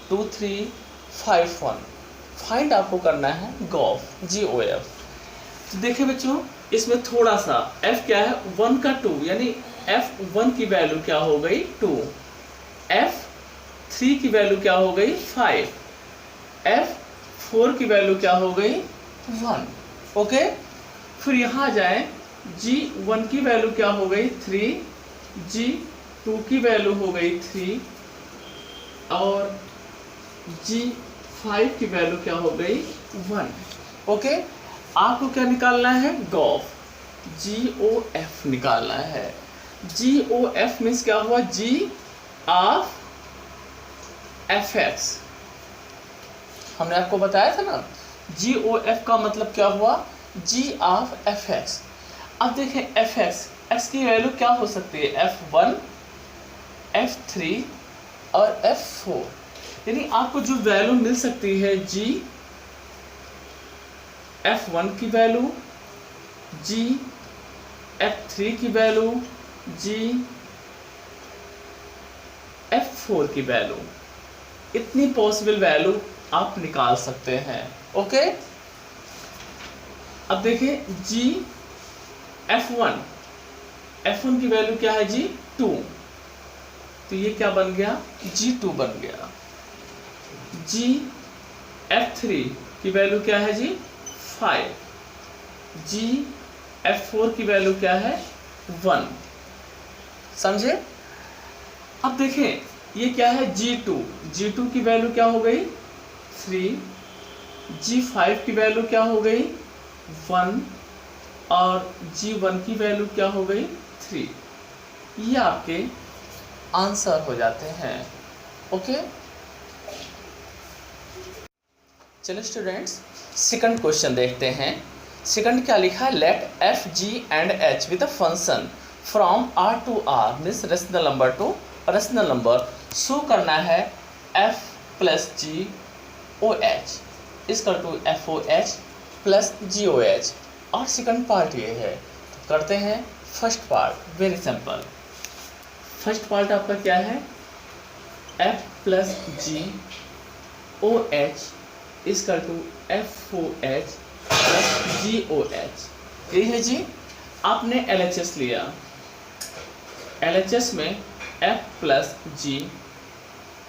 2 3 5 1, फाइंड आपको करना है गॉफ, GOF। तो देखिए बच्चों, इसमें थोड़ा सा f क्या है 1 का 2, यानी f1 की वैल्यू क्या हो गई 2, f3 की वैल्यू क्या हो गई 5, f4 की वैल्यू क्या हो गई 1। ओके, फिर यहाँ जाए, g1 की वैल्यू क्या हो गई 3, g2 की वैल्यू हो गई 3 और g5 की वैल्यू क्या हो गई 1। ओके, आपको क्या निकालना है गॉफ, GOF निकालना है। GOF मीन्स क्या हुआ, G ऑफ fx। हमने आपको बताया था ना, GOF का मतलब क्या हुआ, G ऑफ fx। अब देखें fx, x की वैल्यू क्या हो सकती है, f1, f3 और f4, यानी आपको जो वैल्यू मिल सकती है G f1 की वैल्यू, G f3 की वैल्यू, G f4 की वैल्यू, इतनी पॉसिबल वैल्यू आप निकाल सकते हैं। ओके, अब देखिए G f1 की वैल्यू क्या है जी 2, तो ये क्या बन गया G2 बन गया। G f3 की वैल्यू क्या है जी 5, G f4 की वैल्यू क्या है 1। समझे? अब देखें ये क्या है G2 की वैल्यू क्या हो गई 3, G5 की वैल्यू क्या हो गई 1 और G1 की वैल्यू क्या हो गई 3। ये आपके आंसर हो जाते हैं। ओके, चलो स्टूडेंट्स, सेकंड क्वेश्चन देखते हैं। सेकंड क्या लिखा है, let f, g and h with a function from r to r means rational number to rational number show करना है f plus g O h इसका to f o h plus g o h। और सेकंड पार्ट ये है, तो करते हैं first part, very simple. First part आपका क्या है, f plus g O h इसका to f o h plus g o h। यही है जी, आपने LHS लिया, LHS में f plus g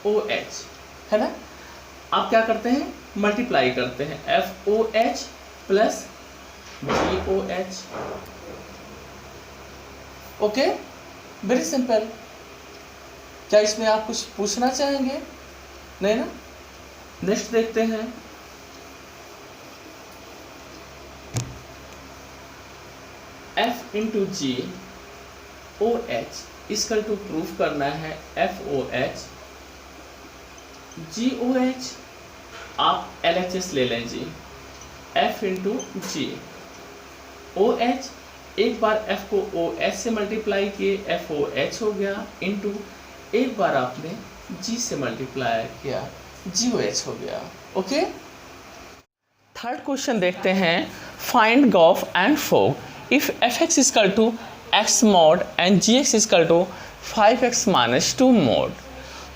o h है ना, आप क्या करते हैं मल्टीप्लाई करते हैं f o h plus g o h। Okay, very simple. क्या इसमें आप कुछ पूछना चाहेंगे? नहीं ना। नेक्स्ट देखते हैं, f इंटू जी ओ एच इसका टू प्रूफ करना है f o h g o h। आप LHS ले लें जी, f इंटू जी ओ एच, एक बार f को ओ एच से मल्टीप्लाई किए f o h हो गया, इंटू एक बार आपने g से मल्टीप्लाई किया g o h हो गया। ओके, थर्ड क्वेश्चन देखते हैं, फाइंड गॉफ एंड फोग if fx equal to x mod and gx equal to 5x minus 2 mod।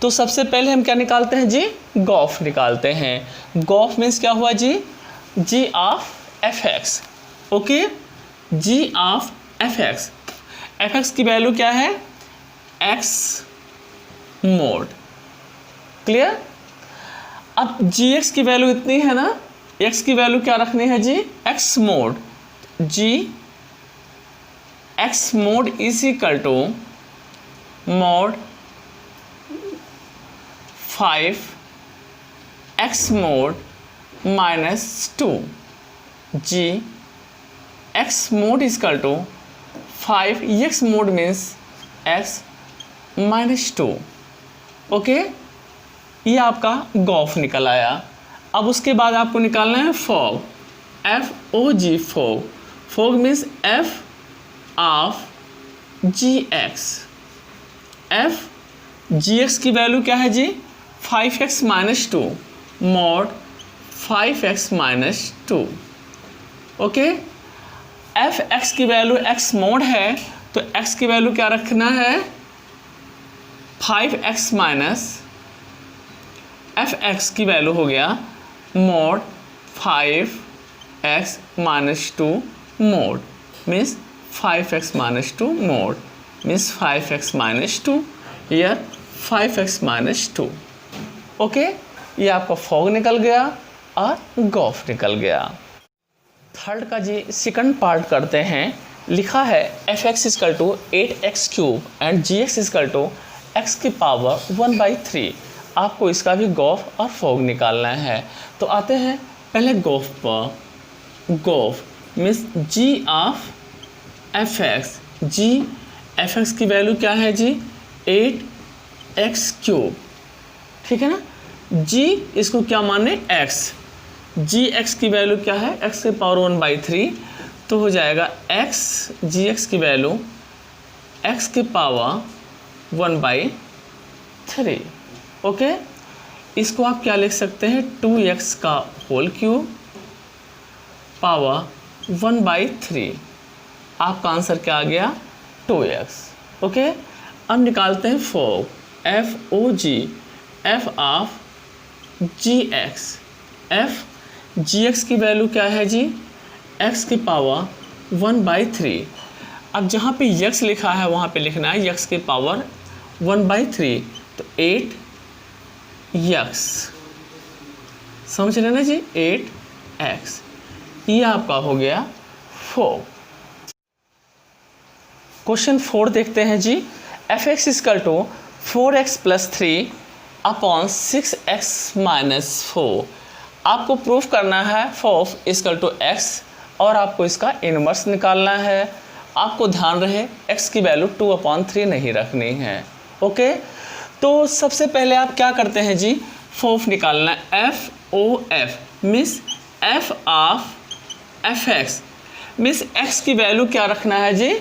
तो सबसे पहले हम क्या निकालते हैं जी, गॉफ निकालते हैं। गॉफ मीन्स क्या हुआ जी, g of fx। Okay, g of fx, fx की वैल्यू क्या है x mod, क्लियर। अब gx की वैल्यू इतनी है ना, x की वैल्यू क्या रखनी है जी x mod, g x mod is equal to mod 5 x mod minus 2, g x mod is equal to 5 x mod means x minus 2। Okay, ये आपका गॉफ निकल आया। अब उसके बाद आपको निकालना है fog, FOG fog. Fog means f of gx, f gx की वैल्यू क्या है जी 5x minus 2 mod 5x minus 2। Okay, fx की वैल्यू x mod है, तो x की वैल्यू क्या रखना है 5x माइनस fx की वैल्यू हो गया mod 5x minus 2 mod means 5x minus 2 mod means 5x minus 2 here 5x minus 2। Okay, ये आपका फॉग निकल गया और गॉफ निकल गया। थर्ड का जी सेकंड पार्ट करते हैं। लिखा है fx is equal to 8x cube and gx is equal to x की पावर 1/3। आपको इसका भी गॉफ और फॉग निकालना है। तो आते हैं पहले गॉफ पर। गॉफ means g of fx। g fx की वैल्यू क्या है जी? 8x क्यूब, ठीक है ना। g इसको क्या माने? x। जी एक्स की वैल्यू क्या है? x की पावर 1/3, तो हो जाएगा x जी एक्स की वैल्यू x की पावर 1/3। ओके, इसको आप क्या लिख सकते हैं? 2x का होल क्यूब पावर 1/3। आपका आंसर क्या आ गया? 2x। ओके, अब निकालते हैं fog. FOG, f of gx। f gx की वैल्यू क्या है जी? x की पावर 1/3। अब जहाँ पे x लिखा है वहाँ पे लिखना है x की पावर 1/3, तो 8x। समझ रहे ना जी? 8x। ये आपका हो गया 4। क्वेश्चन 4 देखते हैं जी। fx is equal to 4x plus 3 upon 6x minus 4। आपको प्रूफ करना है 4 इजकल टू x और आपको इसका इनवर्स निकालना है। आपको ध्यान रहे x की वैल्यू 2/3 नहीं रखनी है। ओके, तो सबसे पहले आप क्या करते हैं जी? 4 निकालना है। FOF means f of fx means x की वैल्यू क्या रखना है जी?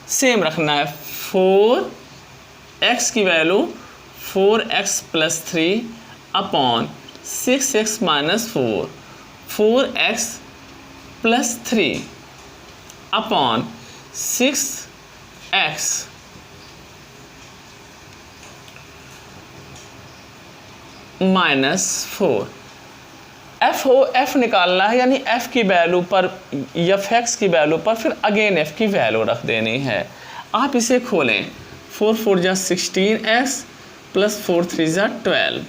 सेम रखना है। 4x की value 4x plus 3 upon 6x minus 4, 4x plus 3 upon 6x minus 4। FOF निकालना है, यानी f की वैल्यू पर fx की वैल्यू पर फिर अगेन f की वैल्यू रख देनी है। आप इसे खोलें। 4 4 जा 16x प्लस 4 3 जा 12,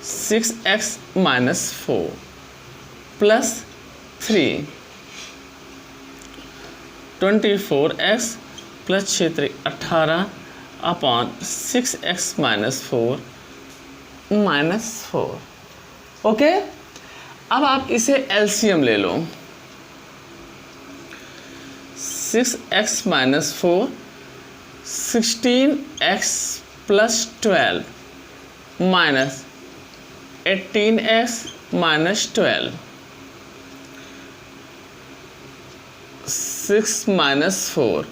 6x minus 4 plus 3, 24x plus 6 3 18 upon 6x minus 4 minus 4। Okay, अब आप इसे एलसीएम ले लो। 6x minus 4, 16x plus 12 minus 18x minus 12, 6 minus 4।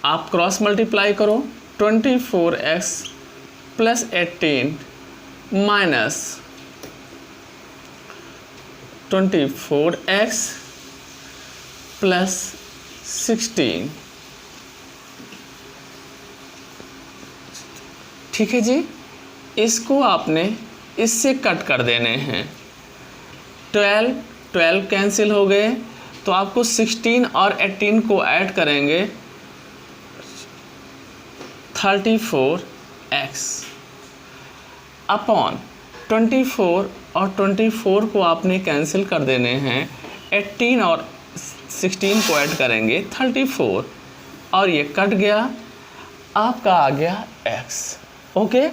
आप क्रॉस मल्टीप्लाई करो। 24x plus 18 minus 24x plus 16। ठीक है जी, इसको आपने इससे कट कर देने हैं। 12 कैंसिल हो गए, तो आपको 16 और 18 को ऐड करेंगे 34x अपॉन 24 और 24 को आपने कैंसिल कर देने हैं। 18 और 16 को ऐड करेंगे 34 और ये कट गया, आपका आ गया x। ओके,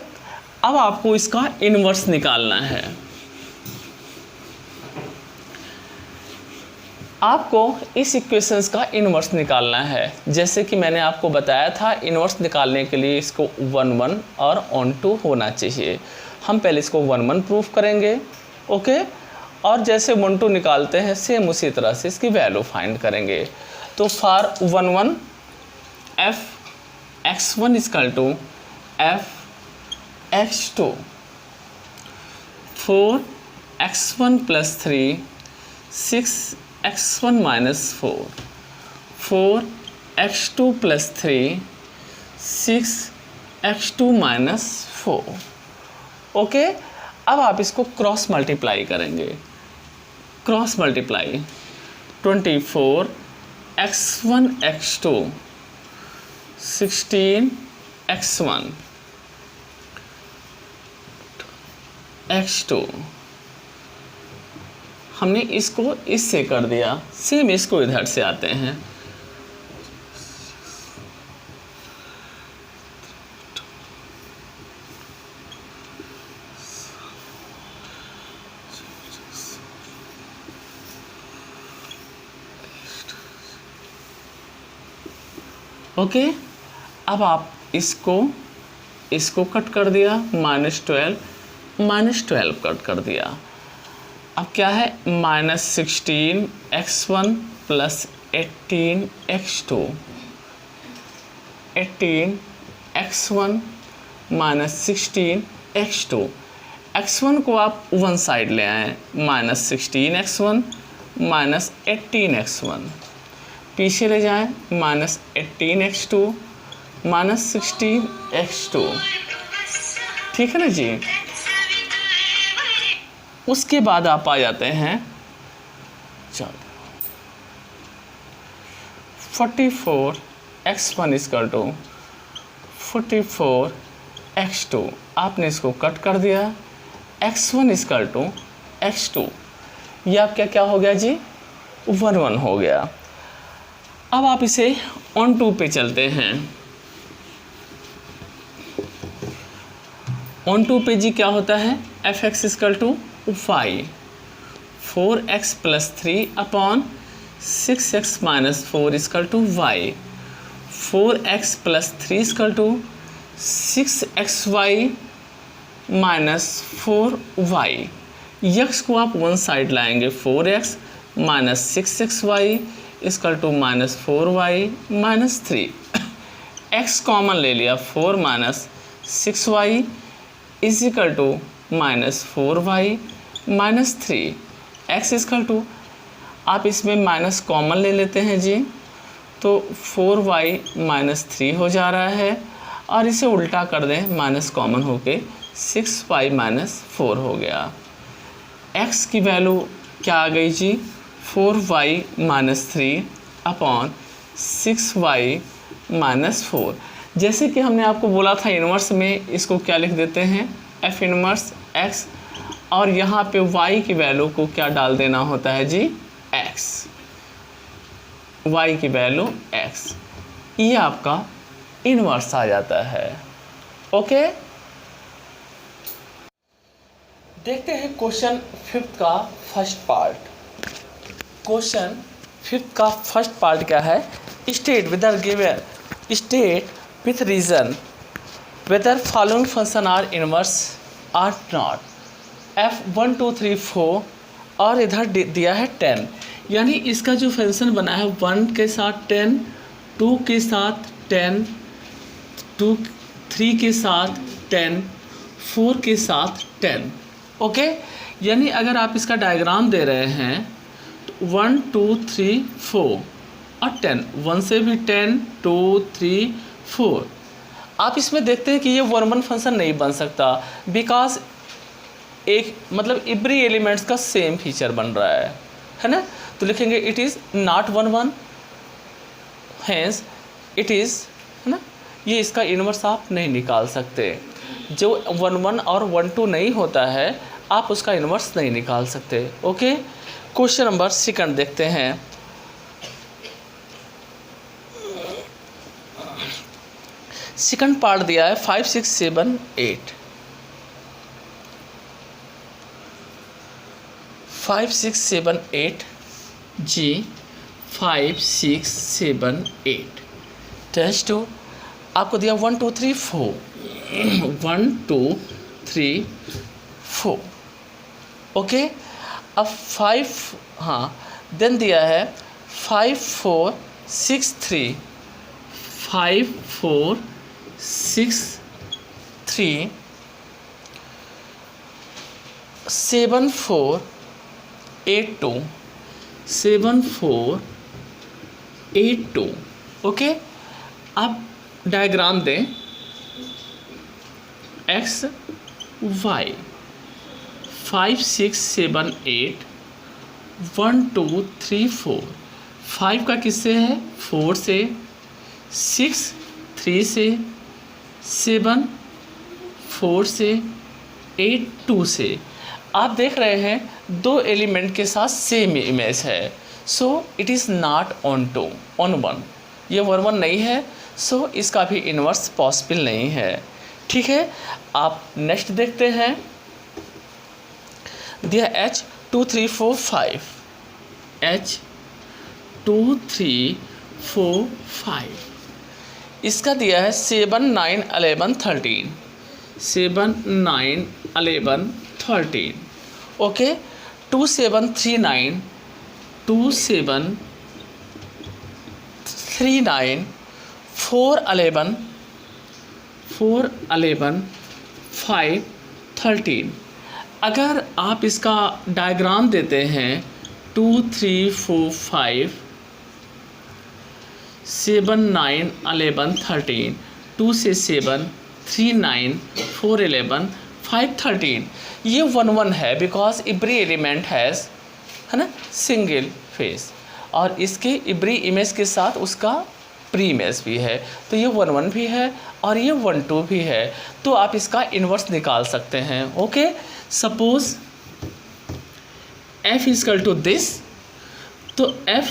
अब आपको इसका इन्वर्स निकालना है। आपको इस इक्वेशंस का इन्वर्स निकालना है। जैसे कि मैंने आपको बताया था, इन्वर्स निकालने के लिए इसको 1 1 और ऑन 2 होना चाहिए। हम पहले इसको 1 1 प्रूफ करेंगे। ओके, और जैसे 1 2 निकालते हैं सेम उसी तरह से इसकी वैल्यू फाइंड करेंगे। तो for 1 1 f x1 is equal to f x2, 4x1 plus 3, 6x1 minus 4, 4x2 plus 3, 6x2 minus 4। Okay, अब आप इसको क्रॉस मल्टीप्लाई करेंगे, cross multiply 24 x1 x2 16 x1 x2, हमने इसको इससे कर दिया, सेम इसको इधर से आते हैं, ओके। अब आप इसको कट कर दिया, -12 कट कर दिया। अब क्या है, -16 x1 plus 18 x2, 18 x1 -16 x2। x1 को आप वन साइड ले आए, -16 x1 -18 x1, पीछे ले जाएं, -18 x2 -16 x2, ठीक है ना जी। उसके बाद आप आ जाते हैं, चलो 44 x1 = 44 x2, आपने इसको कट कर दिया, x1 = x2, ये आपका क्या हो गया जी, 1 हो गया। अब आप इसे ऑन टू पे चलते हैं, ऑन टू पे जी क्या होता है, fx = y, 4x + 3 / 6x - 4 = y, 4x + 3 = 6xy - 4y। x को आप वन साइड लाएंगे, 4x - 6xy = -4y - 3, x common ले लिया, 4 - 6y = -4y - 3, x = आप इसमें माइनस कॉमन ले लेते हैं जी, तो 4y - 3 हो जा रहा है, और इसे उल्टा कर दें, माइनस कॉमन होके 6y - 4 हो गया। x की वैल्यू क्या आ गई जी, 4y - 3 / 6y - 4। जैसे कि हमने आपको बोला था इन्वर्स में इसको क्या लिख देते हैं, f इनवर्स x, और यहाँ पे y की वैल्यू को क्या डाल देना होता है जी, x, y की वैल्यू x, ये आपका इनवर्स आ जाता है। ओके, देखते हैं क्वेश्चन 5th का फर्स्ट पार्ट। क्वेश्चन 5th का फर्स्ट पार्ट क्या है, state with reason whether following function are inverse or not, f1 2 3 4, और इधर दिया है 10, यानी इसका जो फंक्शन बना है 1 के साथ 10, 2 के साथ 10, 3 के साथ 10, 4 के साथ 10, ओके। यानी अगर आप इसका डायग्राम दे रहे हैं तो 1 2 3 4 और 10, 1 से भी 10, 2 3 4, आप इसमें देखते हैं कि ये 1 फंक्शन नहीं बन सकता, बिकॉज एक मतलब एवरी एलिमेंट्स का सेम फीचर बन रहा है ना। तो लिखेंगे it is not 1 hence it is, है ना, ये इसका इन्वर्स आप नहीं निकाल सकते। जो 1 और 1 2 नहीं होता है आप उसका इन्वर्स नहीं निकाल सकते। ओके, क्वेश्चन नंबर 2 देखते हैं। सेकंड पार्ट दिया है 5 6 7 8, 5 6 7 8 जी, 5 6 7 8 टेस्ट 2 आपको दिया 1 2 3 4 1 2 3 4, ओके। अब 5, हाँ, देन दिया है 5 4 6 3 5 4 6 3 7 4 8 2 7 4 8 2, ओके। अब डायग्राम दें x y, 5 6 7 8 1 2 3 4। 5 का किससे है? 4 से, 6 3 से, 7 4 से, 8 2 से। आप देख रहे हैं दो एलिमेंट के साथ सेम इमेज है, so it is not onto one one, ये वन नहीं है, सो इसका भी इन्वर्स पॉसिबल नहीं है। ठीक है, आप नेक्स्ट देखते हैं, दिया H 2 3 4 5, H 2 3 4 5, इसका दिया है 7 9 11 13, 7 9 11 13। ओके, 2 7 3 9, 2 7 3 9, 4 11 4 11 5 13। अगर आप इसका डायग्राम देते हैं 2 3 4 5 7 9 11 13, 2 से 7 3 9 4 11 5 13, ये 1 1 है बिकॉज एवरी एलिमेंट हैज़, है ना, सिंगल फेस, और इसके एवरी इमेज के साथ उसका प्री इमेज भी है, तो ये 1 1 भी है और ये 1 2 भी है, तो आप इसका इन्वर्स निकाल सकते हैं। Okay, suppose F is equal to this, तो F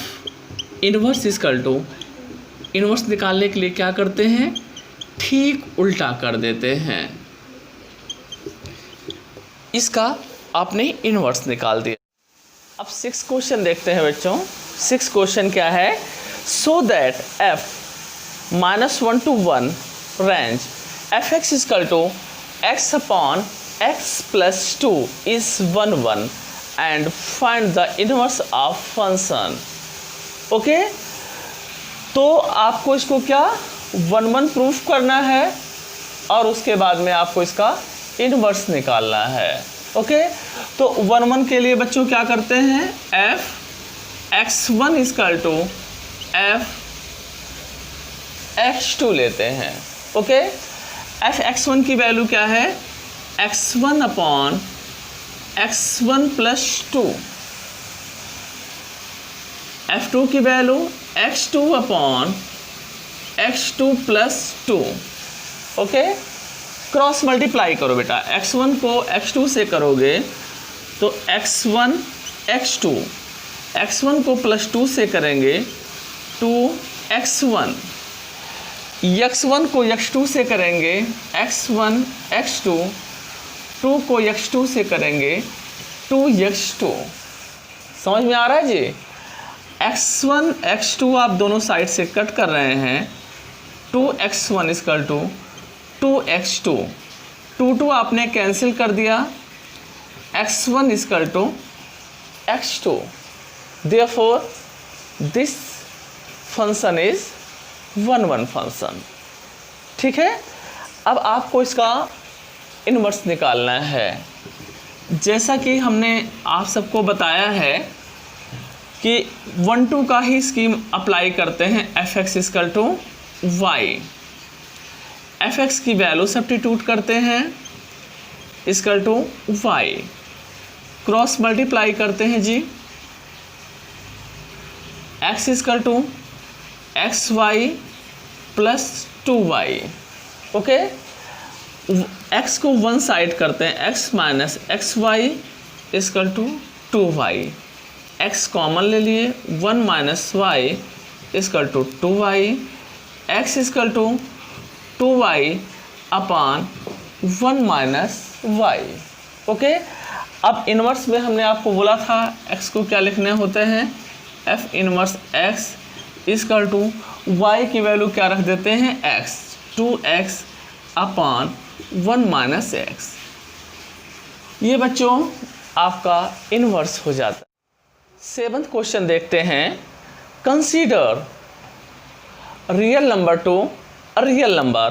inverse is equal to, inverse निकालने के लिए क्या करते हैं? ठीक उल्टा कर देते हैं, इसका आपने इन्वर्स निकाल दिया। अब 6 क्वेश्चन देखते हैं बच्चों। 6 क्वेश्चन क्या है? So that F -1 to 1 range Fx is equal to x upon x plus 2 is 1 1 and find the inverse of function. Okay, तो आपको इसको क्या 1 1 प्रूफ करना है और उसके बाद में आपको इसका इनवर्स निकालना है। ओके, तो 1 1 के लिए बच्चों क्या करते हैं? F x1 is equal to F x2 लेते हैं। ओके, F x1 की वैल्यू क्या है? x1 upon x1 plus 2, F2 की value x2 upon x2 plus 2। Okay, cross multiply करो बेटा, x1 को x2 से करोगे तो x1 x2, x1 को प्लस 2 से करेंगे 2x1, x1 को x2 से करेंगे x1 x2, 2 को x2 से करेंगे 2x2। समझ में आ रहा है जी? x1 x2 आप दोनों साइड से कट कर रहे हैं, 2x1 इजकल टू 2x2, 2 आपने कैंसिल कर दिया, x1 is equal to x2, therefore this function is 1 1 function. ठीक है, अब आपको इसका इन्वर्स निकालना है। जैसा कि हमने आप सबको बताया है कि 1 2 का ही स्कीम अप्लाई करते हैं, Fx is equal to y, Fx की वैल्यू सब्स्टिट्यूट करते हैं is equal to y, cross multiply करते हैं जी, x is equal to xy plus 2y। Okay, x को वन साइड करते हैं, x minus xy is equal to 2y, x common ले लिए, 1 minus y is equal to 2y, x is equal to 2y upon 1 minus y। Okay, अब इन्वर्स में हमने आपको बोला था x को क्या लिखने होते हैं? F inverse x is equal to y की वैल्यू क्या रख देते हैं? x, 2x upon 1 minus x। ये बच्चों आपका इन्वर्स हो जाता है। 7th क्वेश्चन देखते हैं, consider real number to a real number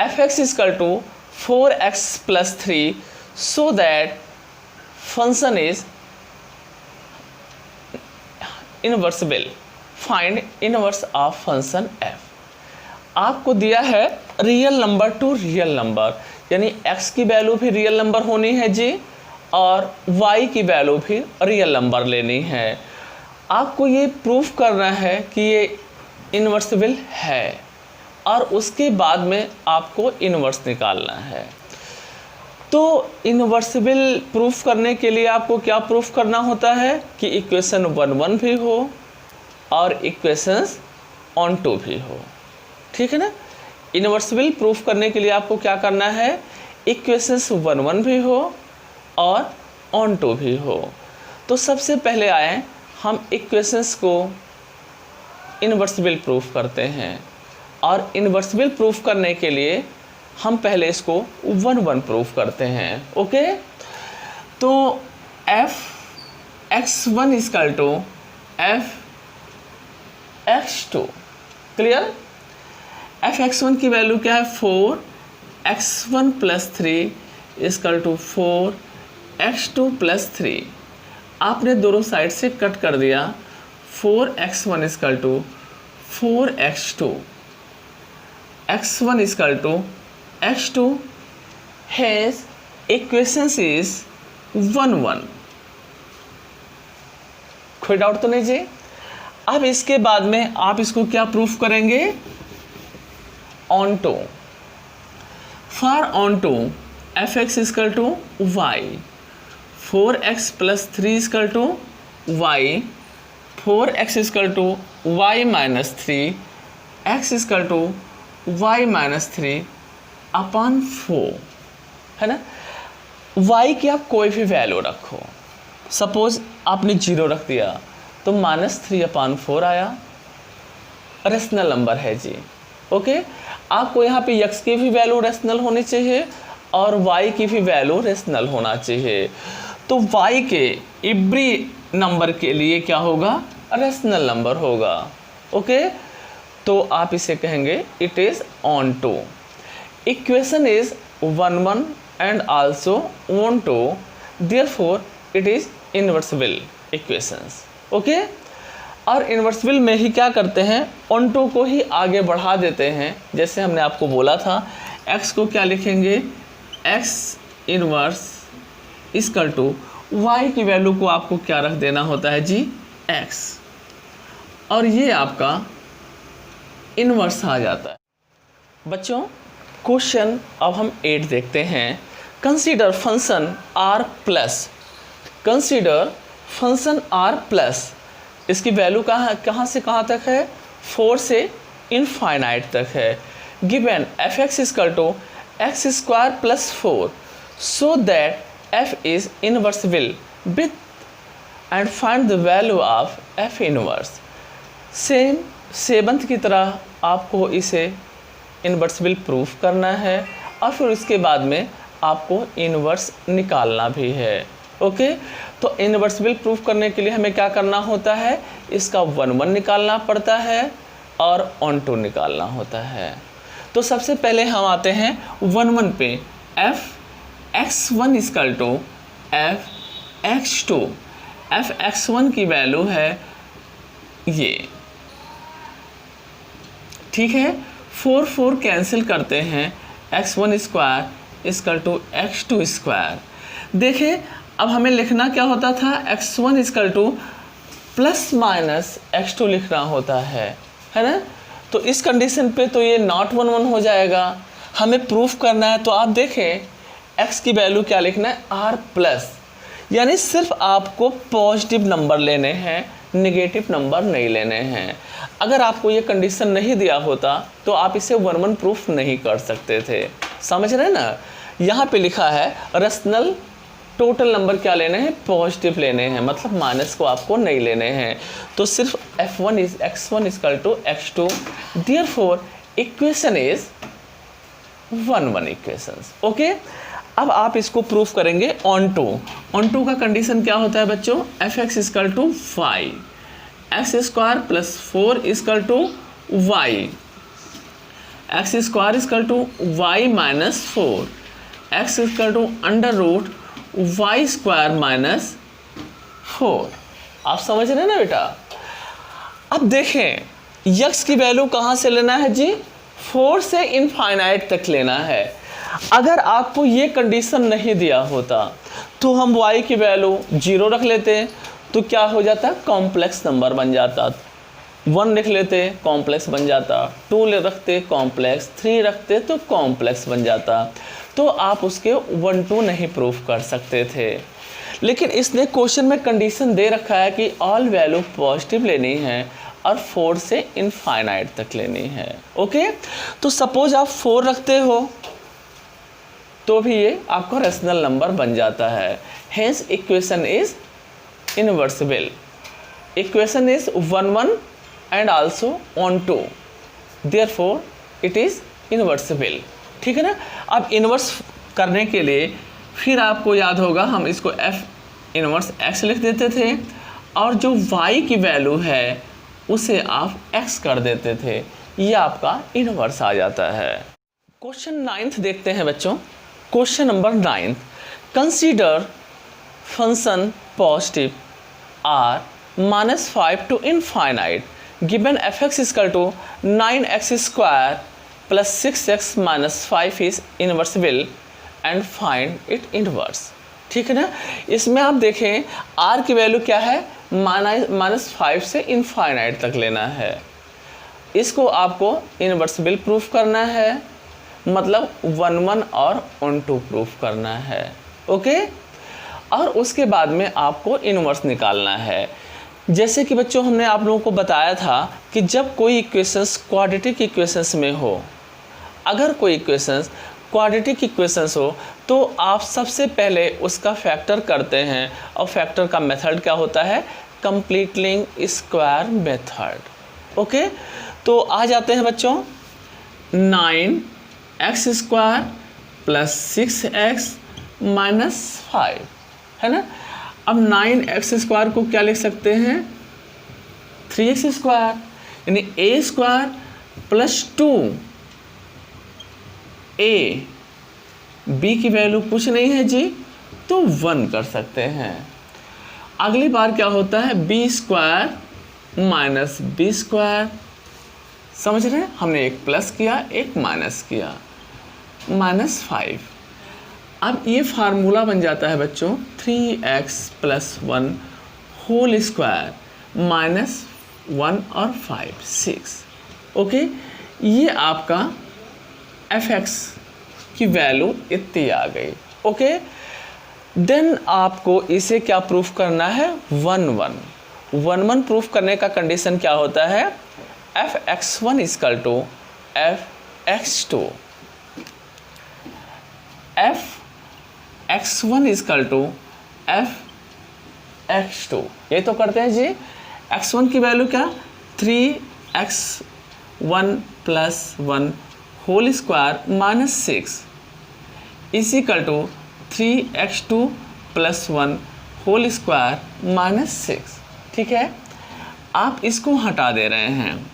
fx is equal to 4x plus 3 so that function is inversible. Find inverse of function f। आपको दिया है real number to real number, यानी x की वैल्यू भी रियल नंबर होनी है जी और y की वैल्यू भी रियल नंबर लेनी है। आपको ये प्रूफ करना है कि ये इन्वर्सिबल है और उसके बाद में आपको इन्वर्स निकालना है। तो इन्वर्सिबल प्रूफ करने के लिए आपको क्या प्रूफ करना होता है कि इक्वेशन 1 भी हो और इक्वेशंस ऑन टू भी हो, ठीक है ना। इन्वर्सिबल प्रूफ करने के लिए आपको क्या करना है, इक्वेशंस 1 भी हो और ऑन टू भी हो। तो सबसे पहले आए हम इक्वेशंस को इन्वर्सिबल प्रूफ करते हैं और इन्वर्सिबल प्रूफ करने के लिए हम पहले इसको 1 प्रूफ करते हैं। ओके, तो f(x1) = f(x2), क्लियर। f(x1) की वैल्यू क्या है, 4(x1 + 3) = 4(x2 + 3). आपने दोनों साइड से कट कर दिया, 4(x1) = 4(x2), x1 = x2, hence equations is 1. कोई डाउट तो नहीं जी। अब इसके बाद में आप इसको क्या प्रूफ करेंगे, onto. For onto f(x) = y, 4x + 3 = y, 4x = y - 3, x = y - 3 upon 4, है ना। y की आप कोई भी वैल्यू रखो, सपोज आपने 0 रख दिया तो -3/4 आया, रेशनल नंबर है जी। ओके, आपको यहाँ पे x की भी वैल्यू रेशनल होनी चाहिए और y की भी वैल्यू रेशनल होना चाहिए। तो y के एवरी नंबर के लिए क्या होगा, रेशनल नंबर होगा। ओके, तो आप इसे कहेंगे it is onto. Equation is 1 and also on to, therefore it is inversible equations। Okay, और इन्वर्सिबल में ही क्या करते हैं, ऑन टू को ही आगे बढ़ा देते हैं। जैसे हमने आपको बोला था, x को क्या लिखेंगे, x इनवर्स = y की वैल्यू को आपको क्या रख देना होता है जी, x, और ये आपका इनवर्स आ जाता है। बच्चों, क्वेश्चन अब हम 8 देखते हैं। Consider function r+, consider function r+, इसकी वैल्यू कहाँ से कहाँ तक है, 4 से इनफाइनाइट तक है। Given f(x) = x² + 4 so that f is invertible with and find the value of f inverse. Same 7th की तरह आपको इसे इन्वर्सिबल प्रूफ करना है और फिर उसके बाद में आपको इन्वर्स निकालना भी है। ओके, तो इन्वर्सिबल प्रूफ करने के लिए हमें क्या करना होता है, इसका 1 निकालना पड़ता है और ऑन टू निकालना होता है। तो सबसे पहले हम आते हैं 1 पे। f(x1) = f(x2), f(x1) की वैल्यू है ये, ठीक है। 4 कैंसिल करते हैं, x1² = x2²। देखिए, अब हमें लिखना क्या होता था, x1 = ± x2 लिखना होता है ना। तो इस कंडीशन पे तो ये नॉट 1 हो जाएगा। हमें प्रूफ करना है, तो आप देखें x की वैल्यू क्या लिखना है, r+, यानी सिर्फ आपको पॉजिटिव नंबर लेने हैं, नेगेटिव नंबर नहीं लेने हैं। अगर आपको ये कंडीशन नहीं दिया होता तो आप इसे 1 प्रूफ नहीं कर सकते थे, समझ रहे हैं ना। यहाँ पे लिखा है रेशनल टोटल नंबर क्या लेने हैं, पॉजिटिव लेने हैं, मतलब माइनस को आपको नहीं लेने हैं। तो सिर्फ x1 = x2, therefore equation is 1 equations. Okay, अब आप इसको प्रूफ करेंगे ऑन टू। ऑन टू का कंडीशन क्या होता है बच्चों, f(x) = 5, x² + 4 = y, x² = y - 4, x √y² - 4। आप समझ रहे हैं ना बेटा। अब देखें, x की वैल्यू कहाँ से लेना है जी, 4 से इनफाइनाइट तक लेना है। अगर आपको ये कंडीशन नहीं दिया होता तो हम y की वैल्यू 0 रख लेते तो क्या हो जाता, कॉम्प्लेक्स नंबर बन जाता। 1 लिख लेते कॉम्प्लेक्स बन जाता, 2 ले रखते कॉम्प्लेक्स, 3 रखते तो कॉम्प्लेक्स बन जाता। तो आप उसके 1 2 नहीं प्रूफ कर सकते थे। लेकिन इसने क्वेश्चन में कंडीशन दे रखा है कि ऑल वैल्यू पॉजिटिव लेनी है और 4 से इनफाइनाइट तक लेनी है। ओके, तो सपोज आप 4 रखते हो तो भी ये आपका रेशनल नंबर बन जाता है। Hence equation is invertible. Equation is 1 1 and also on 2, therefore it is invertible. ठीक है ना। अब इनवर्स करने के लिए फिर आपको याद होगा हम इसको f इनवर्स x लिख देते थे और जो y की वैल्यू है उसे आप x कर देते थे, ये आपका इनवर्स आ जाता है। क्वेश्चन 9th देखते हैं बच्चों। Question number 9, consider function positive r -5 to infinite given fx is equal to 9x square plus 6x minus 5 is inversible and find it inverse। ठीक है ना। इसमें आप देखें r की वैल्यू क्या है, -5 से इनफाइनाइट तक लेना है। इसको आपको इनवर्सिबल प्रूफ करना है, मतलब 1 1 और 1 2 प्रूफ करना है। ओके, और उसके बाद में आपको इनवर्स निकालना है। जैसे कि बच्चों हमने आप लोगों को बताया था कि जब कोई इक्वेशंस क्वाड्रेटिक इक्वेशंस में हो, अगर कोई इक्वेशंस क्वाड्रेटिक इक्वेशंस हो तो आप सबसे पहले उसका फैक्टर करते हैं और फैक्टर का मेथड क्या होता है, कंप्लीटिंग स्क्वायर मेथड। ओके, तो आ जाते हैं बच्चों 9x square plus 6x minus 5, है ना। अब 9x स्क्वायर को क्या लिख सकते हैं, 3x स्क्वायर, यानी a square plus 2a। b की वैल्यू कुछ नहीं है जी, तो 1 कर सकते हैं। अगली बार क्या होता है, b square minus b square, समझ रहे हैं, हमने एक प्लस किया एक माइनस किया, -5। अब ये फार्मूला बन जाता है बच्चों 3x plus 1 whole square minus 1 और 5 6। ओके, ये आपका fx की वैल्यू इतनी आ गई। ओके, देन आपको इसे क्या प्रूफ करना है, 1 1 प्रूफ करने का कंडीशन क्या होता है, fx1 equal to fx2, fx1 equal to fx2। ये तो करते हैं जी। x1 की वैल्यू क्या, 3x1 plus 1 whole square minus 6 is equal to 3x2 plus 1 whole square minus 6। ठीक है, आप इसको हटा दे रहे हैं,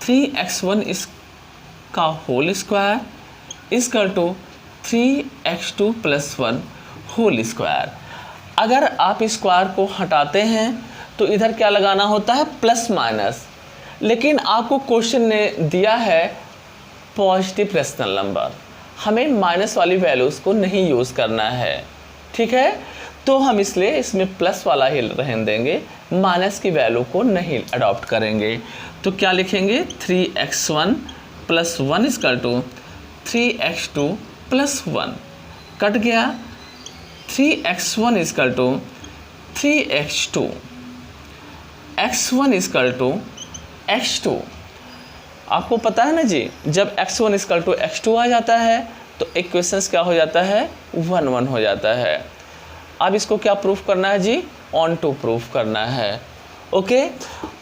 3x1 इसका whole square equal to 3x2 plus 1 whole square. अगर आप स्क्वायर को हटाते हैं तो इधर क्या लगाना होता है, प्लस माइनस, लेकिन आपको क्वेश्चन ने दिया है पॉजिटिव रेशनल नंबर, हमें माइनस वाली वैल्यूज़ को नहीं यूज़ करना है। ठीक है, तो हम इसलिए इसमें प्लस वाला ही रहने देंगे, माइनस की वैल्यू को नहीं अडॉप्ट करेंगे। तो क्या लिखेंगे, 3x1 plus 1 equal to 3x2 plus 1, cut गया, 3x1 equal to 3x2, x1 equal to x2। आपको पता है ना जी, जब x1 इक्वल टू x2 आ जाता है तो इक्वेशंस क्या हो जाता है, 1 1 हो जाता है। अब इसको क्या प्रूफ करना है जी, ऑन टू प्रूफ करना है। ओके,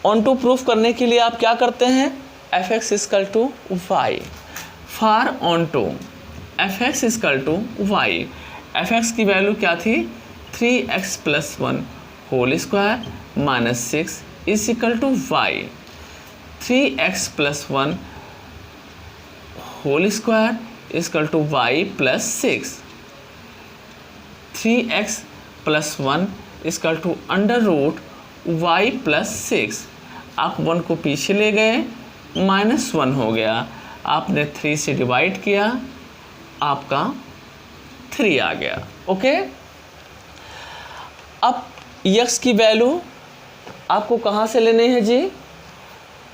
ऑन टू प्रूफ करने के लिए आप क्या करते हैं, fx equal to y, for onto fx equal to y। fx की वैल्यू क्या थी, 3x plus 1 whole square minus 6 is equal to y, 3x plus 1 whole square equal to y plus 6, 3x plus 1 equal to under root y plus 6। आप 1 को पीछे ले गए, -1 हो गया, आपने 3 से डिवाइड किया, आपका 3 आ गया। ओके, अब x की वैल्यू आपको कहाँ से लेनी है जी,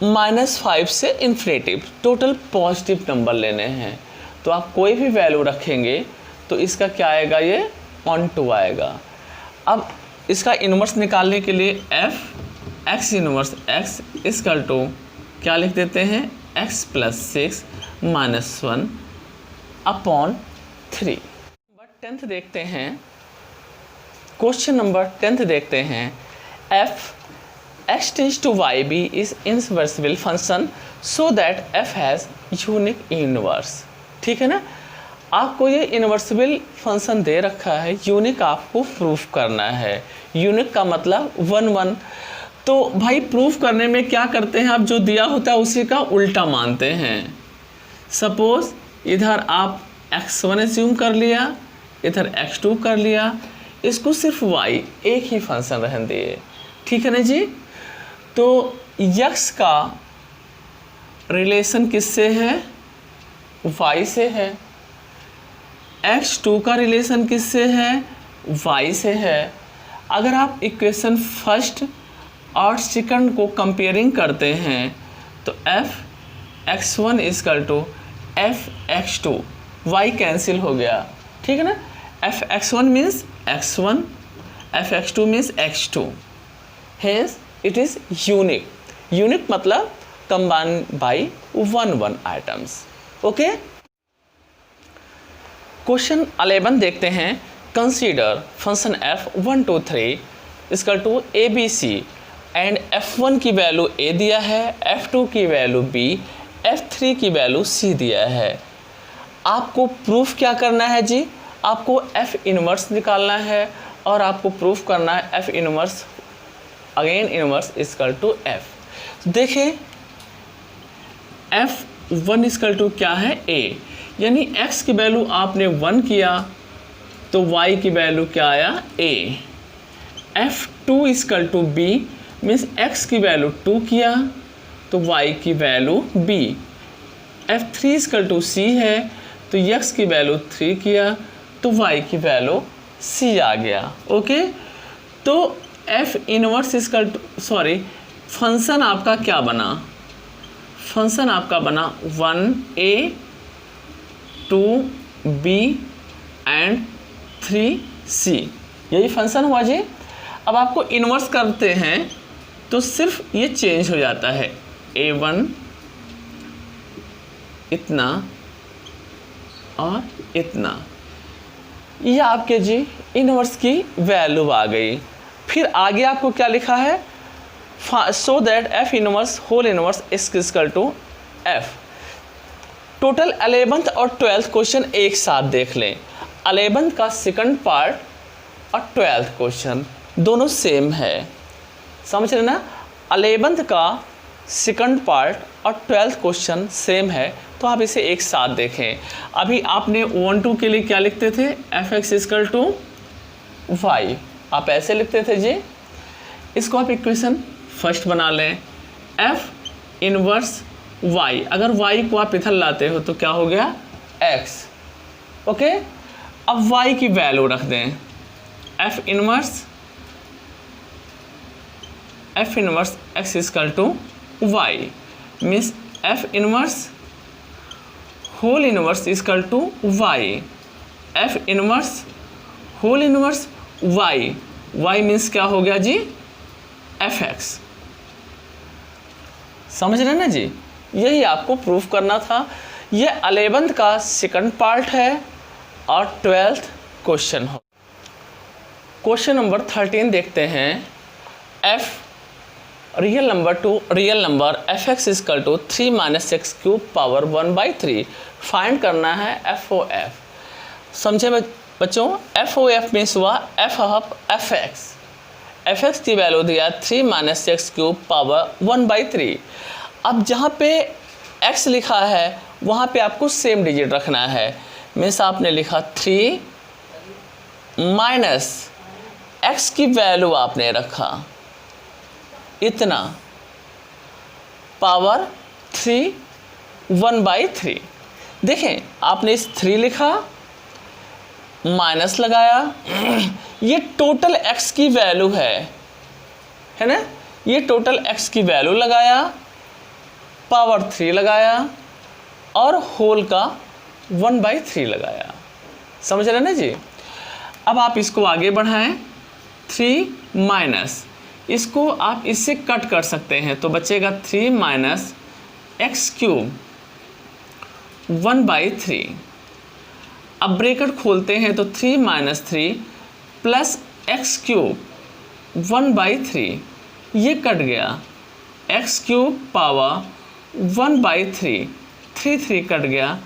-5 से इन्फिनेटिव, टोटल पॉजिटिव नंबर लेने हैं। तो आप कोई भी वैल्यू रखेंगे तो इसका क्या आएगा, ये ऑन टू आएगा। अब इसका इन्वर्स निकालने के लिए f x inverse x equal to क्या लिख देते हैं, x + 6 - 1/3। नंबर 10th देखते हैं, क्वेश्चन नंबर 10th देखते हैं। f x tends to y b is invertible function so that f has unique inverse. ठीक है ना, आपको ये इनवर्सिबल फंक्शन दे रखा है, यूनिक आपको प्रूफ करना है। यूनिक का मतलब 1 1। तो भाई प्रूफ करने में क्या करते हैं, आप जो दिया होता है उसी का उल्टा मानते हैं। सपोज इधर आप x1 एज्यूम कर लिया, इधर x2 कर लिया, इसको सिर्फ y एक ही फंक्शन रहने दिए। ठीक है ना जी। तो x का रिलेशन किससे है, y से है। x2 का रिलेशन किससे है, y से है। अगर आप इक्वेशन फर्स्ट और सेकंड को कंपेयरिंग करते हैं तो f(x1) = f(x2), y कैंसिल हो गया। ठीक है ना, f(x1) means x1, f(x2) means x2। Hence it is unique. Unique मतलब combine by 1 1 items. Okay. Question 11 देखते हैं। Consider function f1 2 3 equal to ABC and f1 की वैल्यू a दिया है, f2 की वैल्यू b, f3 की वैल्यू c दिया है। आपको प्रूफ क्या करना है जी, आपको f इनवर्स निकालना है और आपको प्रूफ करना है f inverse again inverse equal to f। देखिए f1 इक्वल टू क्या है, a, यानी x की वैल्यू आपने 1 किया तो y की वैल्यू क्या आया, a। f2 equal to b means x की वैल्यू 2 किया तो y की value b। f3 equal to c है तो x की वैल्यू 3 किया तो y की वैल्यू c आ गया। ओके। तो f inverse equal to function आपका क्या बना, फंक्शन आपका बना 1a 2b एंड 3c, यही फंक्शन हुआ जी। अब आपको इन्वर्स करते हैं तो सिर्फ ये चेंज हो जाता है, a1 इतना और इतना, ये आपके जी इन्वर्स की वैल्यू आ गई। फिर आगे आपको क्या लिखा है, so that f inverse whole inverse equal to f। Total 11th और 12th क्वेश्चन एक साथ देख लें। 11th का सेकंड पार्ट और 12th क्वेश्चन दोनों सेम है, समझ रहे ना। 11th का सेकंड पार्ट और 12th क्वेश्चन सेम है, तो आप इसे एक साथ देखें। अभी आपने 1 2 के लिए क्या लिखते थे, f(x) इक्वल टू y, आप ऐसे लिखते थे जी। इसको आप इक्वेशन फर्स्ट बना लें, f इनवर्स y, अगर y को आप इधर लाते हो तो क्या हो गया, x। ओके। अब y की वैल्यू रख दें, f inverse x equal to y means f inverse whole inverse equal to y, f inverse whole inverse y, y means क्या हो गया जी, fx। समझ रहे ना जी, यही आपको प्रूफ करना था। ये 11th का सेकंड पार्ट है और 12th क्वेश्चन हो। क्वेश्चन नंबर 13 देखते हैं। f real number to real number f(x) equal to 3 - x³ power 1/3 find करना है f(OF). समझे बच्चों, f(OF) मीन्स हुआ f(x). f(x) की वैल्यू दिया 3 - x³ पावर 1/3। अब जहाँ पे x लिखा है वहाँ पे आपको सेम डिजिट रखना है, मीन्स आपने लिखा 3 माइनस x की वैल्यू आपने रखा इतना पावर 3 1/3। देखें आपने इस 3 लिखा, माइनस लगाया, ये टोटल x की वैल्यू है ना, ये टोटल x की वैल्यू लगाया, पावर 3 लगाया और होल का 1/3 लगाया। समझ रहे ना जी। अब आप इसको आगे बढ़ाएं, 3 माइनस, इसको आप इससे कट कर सकते हैं तो बचेगा 3 माइनस एक्स क्यूब 1/3। अब ब्रैकेट खोलते हैं तो 3 माइनस 3 प्लस एक्स क्यूब 1/3, ये कट गया, एक्स क्यूब पावर 1/3, 3 कट गया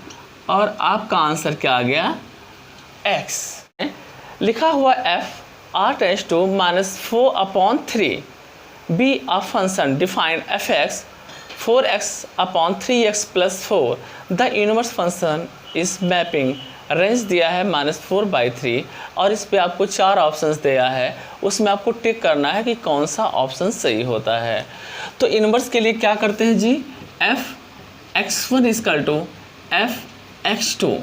और आपका आंसर क्या आ गया, x। लिखा हुआ f r⁻² -4/3 be a function define fx 4x/3x + 4 the inverse function is mapping। Range दिया है -4/3 और इस पे आपको 4 ऑप्शंस दिया है, उसमें आपको टिक करना है कि कौन सा ऑप्शन सही होता है। तो इन्वर्स के लिए क्या करते हैं जी, f(x1) = f(x2)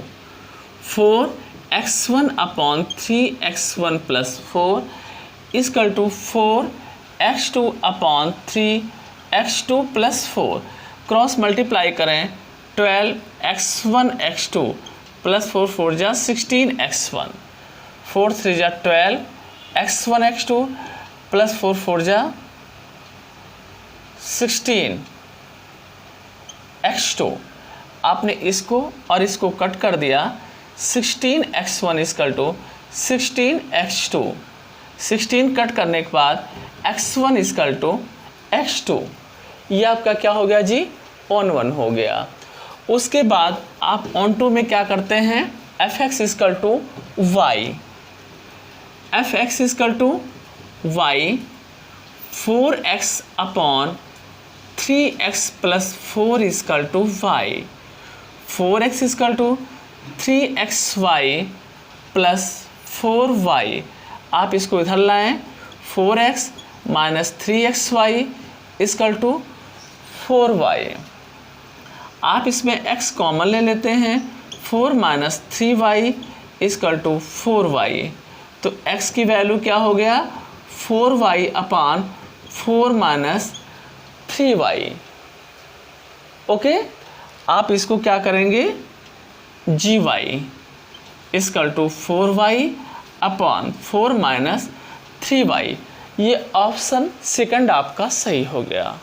4x1/3x1 + 4 = 4x2/3x2 + 4। Cross multiply करें, 12x1x2 + 4 4 जा 16x1, 4 3 जा 12, x1x2 + 4 4 जा 16x2। आपने इसको और इसको कट कर दिया, 16x1 = 16x2, 16 कट करने के बाद x1 = x2, ये आपका क्या हो गया जी, ऑन 1 हो गया। उसके बाद आप ऑन 2 में क्या करते हैं, fx = y, fx = y 4x/3x + 4 = y, 4x = 3xy + 4y। आप इसको इधर लाएं, 4x - 3xy = 4y। आप इसमें x कॉमन ले लेते हैं, 4 - 3y = 4y। तो x की वैल्यू क्या हो गया, 4y/4 - 3y। ओके, आप इसको क्या करेंगे, gy = 4y/4 - 3y। ये ऑप्शन सेकंड आपका सही हो गया।